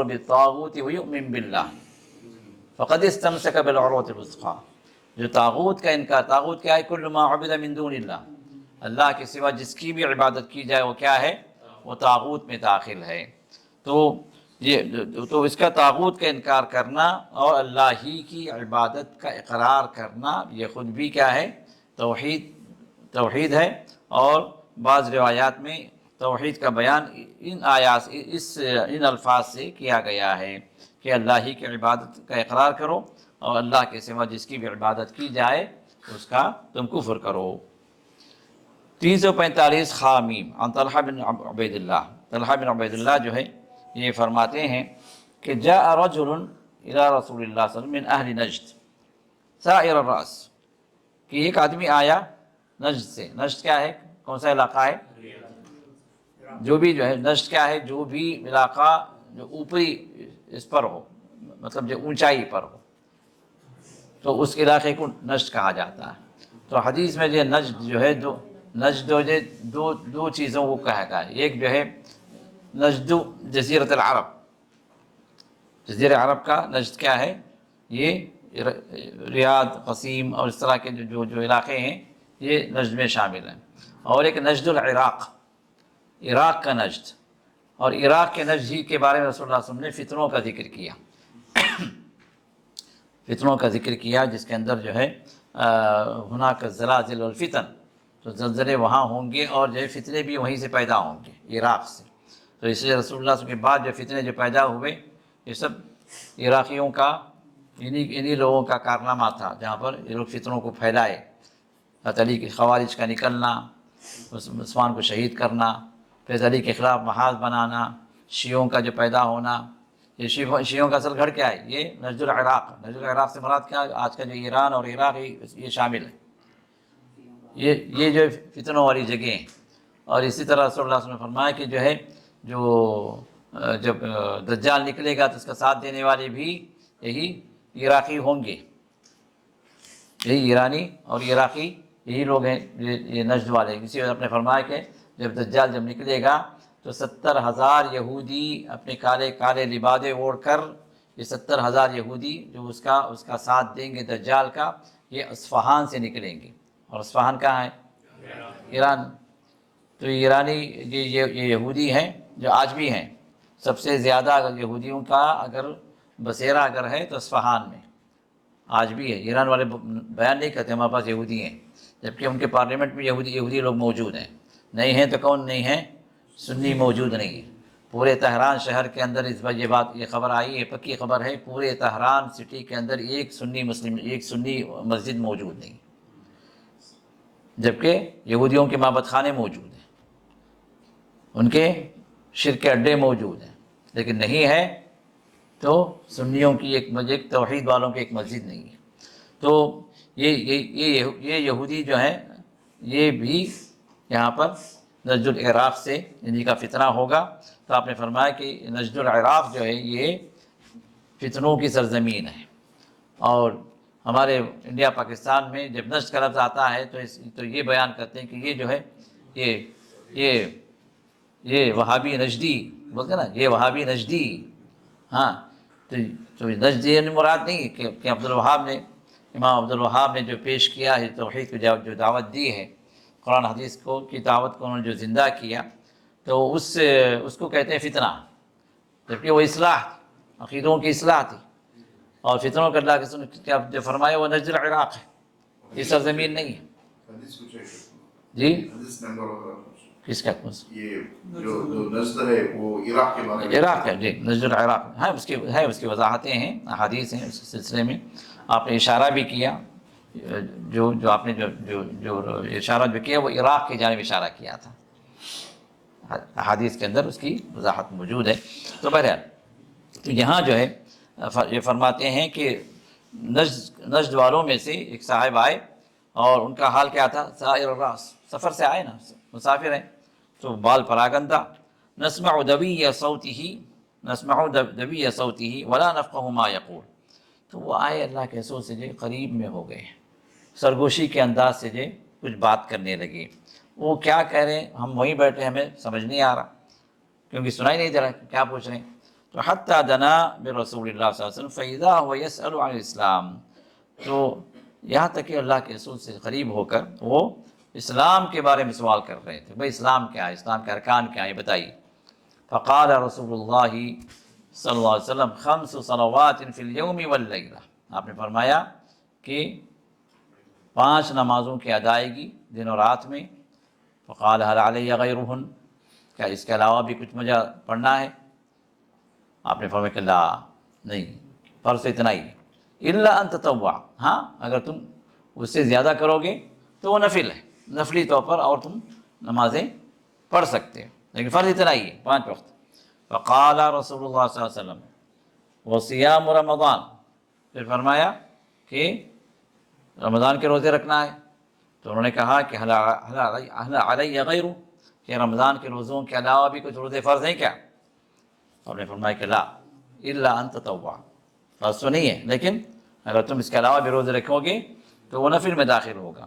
بالطاغوت ویؤمن باللہ فقد استمسک بالعروۃ الوثقی. جو طاغوت کا انکار، طاغوت کیا ہے؟ کل ما عبد من دون اللہ، اللہ کے سوا جس کی بھی عبادت کی جائے وہ کیا ہے؟ وہ طاغوت میں داخل ہے. تو اس کا طاغوت کا انکار کرنا اور اللہ ہی کی عبادت کا اقرار کرنا، یہ خود بھی کیا ہے؟ توحید ہے. اور بعض روایات میں توحید کا بیان ان الفاظ سے کیا گیا ہے کہ اللہ ہی کی عبادت کا اقرار کرو، اور اللہ کے سوا جس کی بھی عبادت کی جائے اس کا تم کفر کرو. 345 خامیم عن طلحہ بن عبید اللہ، طلحہ بن عبید اللہ جو ہے یہ فرماتے ہیں کہ جاء رجل الى رسول اللہ صلی اللہ علیہ وسلم من اہل نجد سائر الراس، کہ ایک آدمی آیا نجد سے. نجد کیا ہے؟ کون سا علاقہ ہے؟ جو بھی جو ہے نجد کیا ہے؟ جو بھی علاقہ جو اوپری اس پر ہو، مطلب جو اونچائی پر ہو، تو اس علاقے کو نجد کہا جاتا ہے. تو حدیث میں جو نجد جو ہے نجد دو چیزوں کو کہا گیا، ایک جو ہے نجد جزیرۃ العرب، جزیرہ عرب کا نجد کیا ہے، یہ ریاض، قصیم اور اس طرح کے جو علاقے ہیں یہ نجد میں شامل ہیں، اور ایک نجد العراق، عراق کا نجد، اور عراق کے نجد ہی کے بارے میں رسول اللہ صلی اللہ علیہ وسلم نے فتنوں کا ذکر کیا، فتنوں کا ذکر کیا جس کے اندر جو ہے ہناک الزلازل والفتن، تو زلزلے وہاں ہوں گے اور جو ہے فتنے بھی وہیں سے پیدا ہوں گے، عراق سے۔ تو اس لیے رسول اللہ صلی اللہ علیہ وسلم کے بعد جو فتنے جو پیدا ہوئے یہ سب عراقیوں کا، انہی لوگوں کا کارنامہ تھا، جہاں پر یہ لوگ فتنوں کو پھیلائے، حضرت علی کے خوارج کا نکلنا، عثمان کو شہید کرنا، پھر حضرت علی کے خلاف محاذ بنانا، شیعوں کا جو پیدا ہونا، یہ شیعوں کا اصل گھر کیا ہے، یہ نجد العراق، نجد العراق سے مراد کیا، آج کا جو ایران اور عراق یہ شامل ہے، یہ جو فتنوں والی جگہیں ہیں۔ اور اسی طرح رسول اللہ صلی اللہ علیہ وسلم نے فرمایا کہ جو ہے جب دجال نکلے گا تو اس کا ساتھ دینے والے بھی یہی عراقی ہوں گے، یہی ایرانی اور عراقی یہی لوگ ہیں، یہ نجد والے۔ اسی وجہ نے فرمایا کہ جب دجال نکلے گا تو 70,000 یہودی اپنے کالے کالے لبادے اوڑھ کر، یہ 70,000 یہودی جو اس کا ساتھ دیں گے دجال کا، یہ اصفہان سے نکلیں گے، اور اصفہان کہاں ہے، ایران۔ تو ایرانی یہ یہودی ہیں جو آج بھی ہیں، سب سے زیادہ اگر یہودیوں کا اگر بسیرا اگر ہے تو اصفہان میں آج بھی ہے۔ ایران والے بیان نہیں کرتے ہمارے پاس یہودی ہیں، جبکہ ان کے پارلیمنٹ میں یہودی لوگ موجود ہیں، نہیں ہیں تو کون نہیں ہیں، سنی موجود نہیں ہے۔ پورے تہران شہر کے اندر اس بار یہ خبر آئی ہے، پکی خبر ہے، پورے تہران سٹی کے اندر ایک سنی مسجد موجود نہیں، جبکہ یہودیوں کے معبد خانے موجود ہیں، ان کے شرک کے اڈے موجود ہیں، لیکن نہیں ہے تو سنیوں کی ایک توحید والوں کی ایک مسجد نہیں ہے۔ تو یہ یہودی جو ہیں یہ بھی یہاں پر نجد العراق سے انہی کا فتنہ ہوگا۔ تو آپ نے فرمایا کہ نجد العراق جو ہے یہ فتنوں کی سرزمین ہے، اور ہمارے انڈیا پاکستان میں جب نجد کا لفظ آتا ہے تو یہ بیان کرتے ہیں کہ یہ جو ہے یہ وہابی نجدی بولتے ہیں نا، یہ وہابی نجدی، ہاں، تو نجدی مراد نہیں کہ امام عبد الوہاب نے جو پیش کیا ہے توحید کو جو دعوت دی ہے، قرآن حدیث کی دعوت کو انہوں نے جو زندہ کیا، تو اس کو کہتے ہیں فتنہ، جبکہ وہ اصلاح تھی، عقیدوں کی اصلاح تھی، اور فتنوں کا اللہ کے جو فرمایا وہ نجد العراق ہے، یہ سرزمین نہیں ہے۔ جی کس کا یہ جو نجد ہے وہ عراق کے بارے میں، عراق ہے، جی نجد العراق ہے، اس کی وضاحتیں ہیں، احادیث ہیں اس سلسلے میں، آپ نے اشارہ بھی کیا، جو آپ نے جو اشارہ جو کیا وہ عراق کی جانب اشارہ کیا تھا، احادیث کے اندر اس کی وضاحت موجود ہے۔ تو بہرحال تو یہاں جو ہے یہ فرماتے ہیں کہ نجد والوں میں سے ایک صاحب آئے، اور ان کا حال کیا تھا، سائر الراس، سفر سے آئے نا، مسافر ہیں، تو بال پراگندہ، نسمع دوی صوته ولا نفقه ما یقول، تو وہ آئے اللہ کے رسول سے جو قریب میں ہو گئے، سرگوشی کے انداز سے جو کچھ بات کرنے لگے، وہ کیا کہہ رہے ہیں ہم وہیں بیٹھے، ہمیں سمجھ نہیں آ رہا، کیونکہ سنائی نہیں دے رہا کیا پوچھ رہے ہیں۔ تو حتیٰ دنا برسول اللہ صلی اللہ علیہ وسلم فإذا هو يسأل عن الاسلام، تو یہاں تک کہ اللہ کے رسول سے قریب ہو کر وہ اسلام کے بارے میں سوال کر رہے تھے، بھائی اسلام کیا ہے، اسلام کے ارکان کیا ہیں بتائیے۔ فقال رسول اللہ صلی اللہ علیہ وسلم 5 صلوات فی اليوم واللیلہ، آپ نے فرمایا کہ 5 نمازوں کی ادائیگی دن اور رات میں۔ فقال هل علی غیرہن، کیا اس کے علاوہ بھی کچھ مجھے پڑھنا ہے؟ آپ نے فرمایا کہ لا، نہیں، فرض اتنا ہی ہے، الا ان تطوع، ہاں اگر تم اس سے زیادہ کرو گے تو وہ نفل ہے، نفلی طور پر اور تم نمازیں پڑھ سکتے ہو، لیکن فرض اتنا ہی ہے 5 وقت۔ فقال رسول اللہ صلی اللہ علیہ وسلم وصیام رمضان، پھر فرمایا کہ رمضان کے روزے رکھنا ہے، تو انہوں نے کہا کہ هل علی غیر، کہ رمضان کے روزوں کے علاوہ بھی کچھ روزے فرض ہیں کیا؟ اور نے فرمایا کہ لا الا ان تطوع، فرض تو نہیں ہے، لیکن اگر تم اس کے علاوہ بھی روزے رکھو گے تو وہ نفل میں داخل ہوگا۔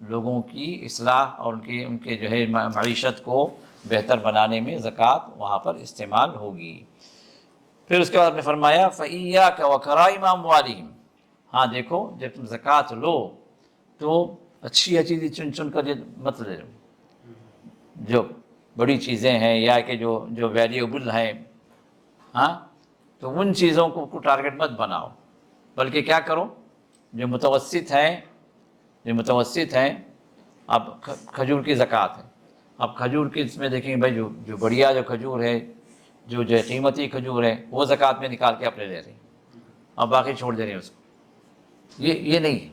لوگوں کی اصلاح اور ان کے جو ہے معیشت کو بہتر بنانے میں زکوٰۃ وہاں پر استعمال ہوگی۔ پھر اس کے بعد آپ نے فرمایا فَإِيَّاكَ وَكَرَائِمَ أَمْوَالِهِمْ، ہاں دیکھو جب تم زکوٰۃ لو تو اچھی چیزیں چن چن کر مت لے لو، جو بڑی چیزیں ہیں یا کہ جو ویلیوبل ہیں، ہاں تو ان چیزوں کو ٹارگٹ مت بناؤ، بلکہ کیا کرو جو متوسط ہیں۔ اب کھجور کی زکوٰۃ ہے، اب کھجور کی اس میں دیکھیں بھائی جو بڑھیا جو کھجور ہے، جو قیمتی کھجور ہے وہ زکوٰۃ میں نکال کے اپنے لے رہے ہیں، اب باقی چھوڑ دے رہے ہیں اس کو۔ یہ نہیں ہے،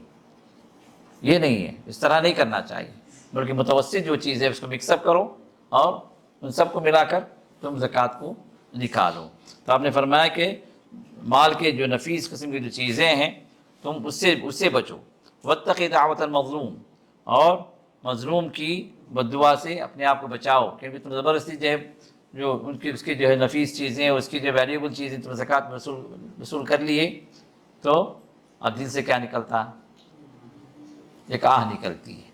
یہ نہیں ہے، اس طرح نہیں کرنا چاہیے، بلکہ متوسط جو چیز ہے اس کو مکس اپ کرو اور ان سب کو ملا کر تم زکوٰۃ کو نکالو۔ تو آپ نے فرمایا کہ مال کے جو نفیس قسم کی جو چیزیں ہیں تم اس سے بچو، واتقی دعوت المظلوم، اور مظلوم کی بد دعا سے اپنے آپ کو بچاؤ، کیونکہ تم زبردستی جو اس کی جو ہے نفیس چیزیں، اس کی جو ویلیوبل چیزیں تم زکوٰۃ میں وصول کر لیے تو اب دل سے کیا نکلتا ہے؟ ایک آہ نکلتی ہے۔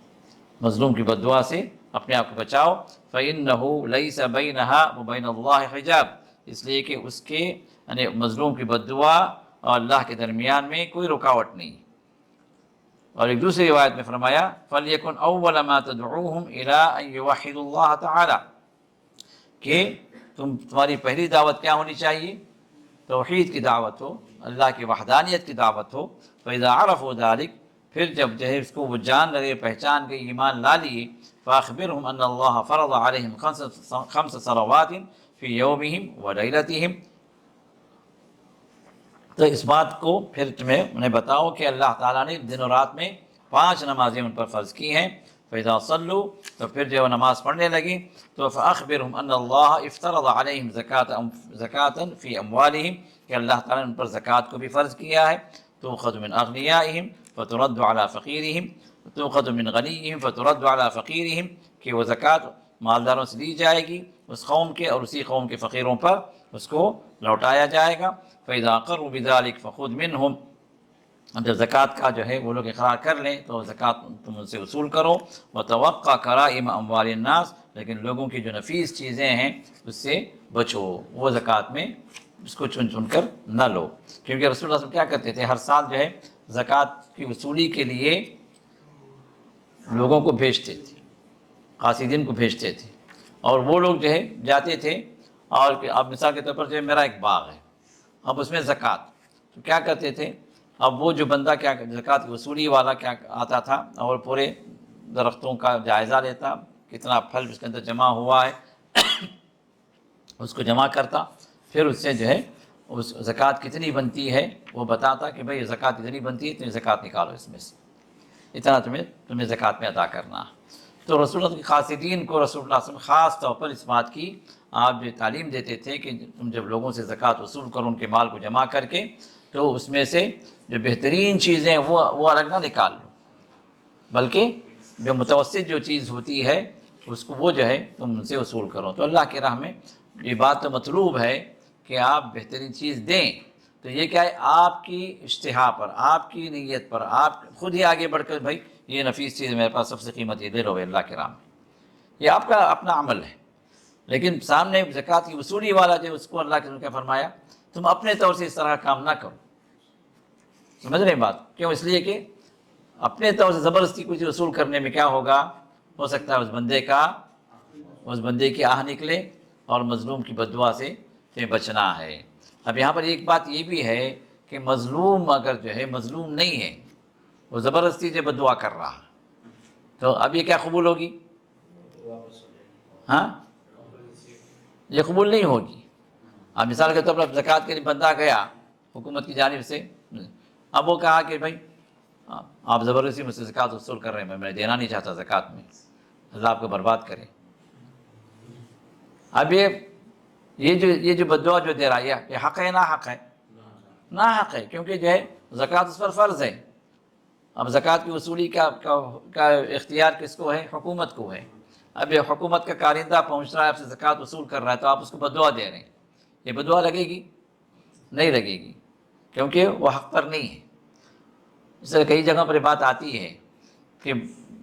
مظلوم کی بد دعا سے اپنے آپ کو بچاؤ، فَإِنَّهُ لَيْسَ بَيْنَهَا وَبَيْنَ اللَّهِ حِجَابٌ، اس لیے کہ اس کے یعنی مظلوم کی بد دعا اور اللہ کے درمیان میں کوئی رکاوٹ نہیں۔ اور ایک دوسری روایت میں فرمایا فَلْيَكُنْ أَوَّلَ مَا تَدْعُوهُمْ إِلَىٰ أَن يُوَحِّدُوا اللَّهَ تَعَالَىٰ، کہ تمہاری پہلی دعوت کیا ہونی چاہیے؟ توحید کی دعوت ہو، اللہ کی وحدانیت کی دعوت ہو۔ فَإِذَا عَرَفُوا ذَلِكَ، پھر جب جو ہے اس کو وہ جان لگے، پہچان گئے، ایمان لا لیے، فَأَخْبِرْهُمْ أَنَّ اللَّهَ فَرَضَ عَلَيْهِمْ خَمْسَ صَلَوَاتٍ فِي يَوْمِهِمْ وَلَيْلَتِهِمْ، تو اس بات کو پھر انہیں بتاؤ کہ اللہ تعالیٰ نے دن و رات میں 5 نمازیں ان پر فرض کی ہیں۔ فَإِذَا صَلُّوا، تو پھر جب وہ نماز پڑھنے لگی تو فَأَخْبِرْهُمْ أَنَّ اللَّهَ افْتَرَضَ عَلَيْهِمْ زَكَاةً فِي أَمْوَالِهِمْ، کہ اللہ تعالیٰ نے ان پر زکوٰۃ کو بھی فرض کیا ہے، تُؤْخَذُ مِنْ أَغْنِيَائِهِمْ فَتُرَدُّ عَلَىٰ فَقِيرِهِمْ، تُؤْخَذُ مِنْ غَنِيِّهِمْ فَتُرَدُّ عَلَىٰ فَقِيرِهِمْ، کہ وہ زکوٰۃ مالداروں سے لی جائے گی اس قوم کے اور اسی قوم کے فقیروں پر اس کو لوٹایا جائے گا۔ فَإِذَا أَقَرُّوا بِذَلِكَ فَخُذْ مِنْهُمْ، جب زکوٰۃ کا جو ہے وہ لوگ اقرار کر لیں تو زکوٰۃ تم ان سے وصول کرو۔ وَتَوَقَّ كَرَائِمَ أَمْوَالِ النَّاسِ، لیکن لوگوں کی جو نفیس چیزیں ہیں اس سے بچو، وہ زکوٰۃ میں اس کو چن چن کر نہ لو، کیونکہ رسول اللہ صلی اللہ علیہ وسلم کیا کرتے تھے، ہر سال جو ہے زکوٰۃ کی وصولی کے لیے لوگوں کو بھیجتے تھے، قاصدین کو بھیجتے تھے، اور وہ لوگ جو ہے جاتے تھے، اور اب مثال کے طور پر جو ہے میرا ایک باغ ہے، اب اس میں زکوٰۃ، تو کیا کرتے تھے، اب وہ جو بندہ کیا زکوٰۃ کی وصولی والا کیا آتا تھا اور پورے درختوں کا جائزہ لیتا، کتنا پھل اس کے اندر جمع ہوا ہے اس کو جمع کرتا، پھر اس سے جو ہے اس زکوٰۃ کتنی بنتی ہے وہ بتاتا کہ بھئی زکوٰۃ اتنی بنتی ہے، تمہیں زکوٰۃ نکالو اس میں سے، اتنا تمہیں زکوٰۃ میں ادا کرنا۔ تو رسول اللہ کے قاصدین کو رسول اللہ صلی اللہ علیہ وسلم خاص طور پر اس بات کی آپ جو تعلیم دیتے تھے کہ تم جب لوگوں سے زکوٰۃ وصول کرو، ان کے مال کو جمع کر کے، تو اس میں سے جو بہترین چیزیں وہ الگ نہ نکال لو، بلکہ جو متوسط جو چیز ہوتی ہے اس کو وہ جو ہے تم ان سے وصول کرو۔ تو اللہ کی راہ میں یہ بات تو مطلوب ہے کہ آپ بہترین چیز دیں، تو یہ کیا ہے، آپ کی اشتہا پر، آپ کی نیت پر، آپ خود ہی آگے بڑھ کر بھائی یہ نفیس چیز میرے پاس سب سے قیمت، یہ دے لو اللہ کے راہ میں، یہ آپ کا اپنا عمل ہے۔ لیکن سامنے زکوٰۃ کی وصولی والا جو اس کو اللہ کے رسول کیا فرمایا، تم اپنے طور سے اس طرح کا کام نہ کرو، سمجھ رہے ہیں بات؟ کیوں؟ اس لیے کہ اپنے طور سے زبردستی کچھ وصول کرنے میں کیا ہوگا، ہو سکتا ہے اس بندے کی آہ نکلے اور مظلوم کی بد دعا سے تمہیں بچنا ہے۔ اب یہاں پر ایک بات یہ بھی ہے کہ مظلوم اگر جو ہے مظلوم نہیں ہے، وہ زبردستی سے بد دعا کر رہا، تو اب یہ کیا قبول ہوگی؟ ہاں، یہ قبول نہیں ہوگی۔ اب مثال کے طور پر زکوٰۃ کے لیے بندہ گیا حکومت کی جانب سے، اب وہ کہا کہ بھائی آپ زبردستی مجھ سے زکوٰۃ وصول کر رہے ہیں، میں دینا نہیں چاہتا زکوٰۃ میں، اللہ آپ کو برباد کرے۔ اب یہ جو بد دعا جو دے رہا ہے یہ حق ہے نا حق ہے؟ نا حق ہے، کیونکہ جو ہے زکوٰۃ اس پر فرض ہے۔ اب زکوٰۃ کی وصولی کا اختیار کس کو ہے؟ حکومت کو ہے۔ اب یہ حکومت کا کارندہ پہنچ رہا ہے، آپ سے زکوٰۃ وصول کر رہا ہے، تو آپ اس کو بد دعا دے رہے ہیں، یہ بد دعا لگے گی؟ نہیں لگے گی، کیونکہ وہ حق پر نہیں ہے۔ اس طرح کئی جگہوں پر یہ بات آتی ہے کہ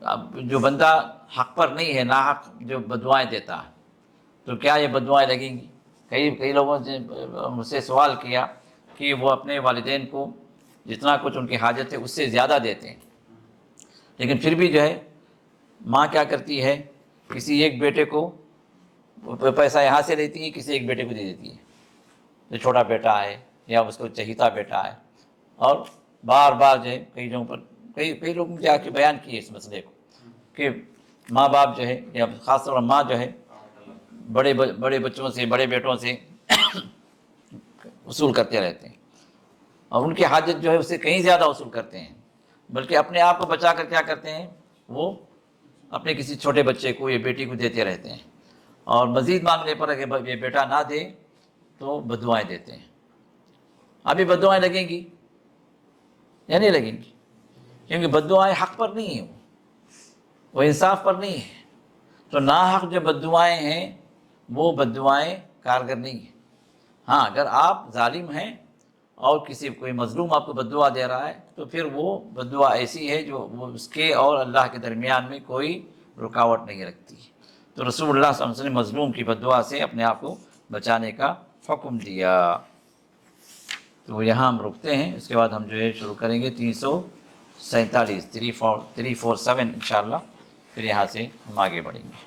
اب جو بندہ حق پر نہیں ہے، ناحق جو بددعائیں دیتا ہے، تو کیا یہ بددعائیں لگیں گی؟ کئی لوگوں نے مجھ سے سوال کیا کہ وہ اپنے والدین کو جتنا کچھ ان کی حاجت ہے اس سے زیادہ دیتے ہیں، لیکن پھر بھی جو ہے ماں کیا کرتی ہے، کسی ایک بیٹے کو پیسہ یہاں سے لیتی ہے، کسی ایک بیٹے کو دے دیتی ہے، جو چھوٹا بیٹا ہے یا اس کو چہیتا بیٹا ہے، اور بار بار جو ہے کئی جگہوں پر کئی لوگ مجھے آ کے بیان کیے اس مسئلے کو کہ ماں باپ جو ہے یا خاص طور پر ماں جو ہے بڑے بچوں سے، بڑے بیٹوں سے وصول کرتے رہتے ہیں، اور ان کی حاجت جو ہے اس سے کہیں زیادہ وصول کرتے ہیں، بلکہ اپنے آپ کو بچا کر کیا کرتے ہیں، وہ اپنے کسی چھوٹے بچے کو یا بیٹی کو دیتے رہتے ہیں، اور مزید مانگنے پر اگر یہ بیٹا نہ دے تو بددعائیں دیتے ہیں۔ ابھی بددعائیں لگیں گی یا نہیں لگیں گی؟ کیونکہ بددعائیں حق پر نہیں ہیں، وہ انصاف پر نہیں ہے، تو ناحق جو بددعائیں ہیں وہ بددعائیں کارگر نہیں ہیں۔ ہاں اگر آپ ظالم ہیں اور کوئی مظلوم آپ کو بددعا دے رہا ہے تو پھر وہ بددعا ایسی ہے جو وہ اس کے اور اللہ کے درمیان میں کوئی رکاوٹ نہیں رکھتی، تو رسول اللہ صلی اللہ علیہ وسلم نے مظلوم کی بددعا سے اپنے آپ کو بچانے کا حکم دیا۔ تو یہاں ہم رکتے ہیں، اس کے بعد ہم جو ہے شروع کریں گے 347 347 انشاءاللہ، پھر یہاں سے ہم آگے بڑھیں گے۔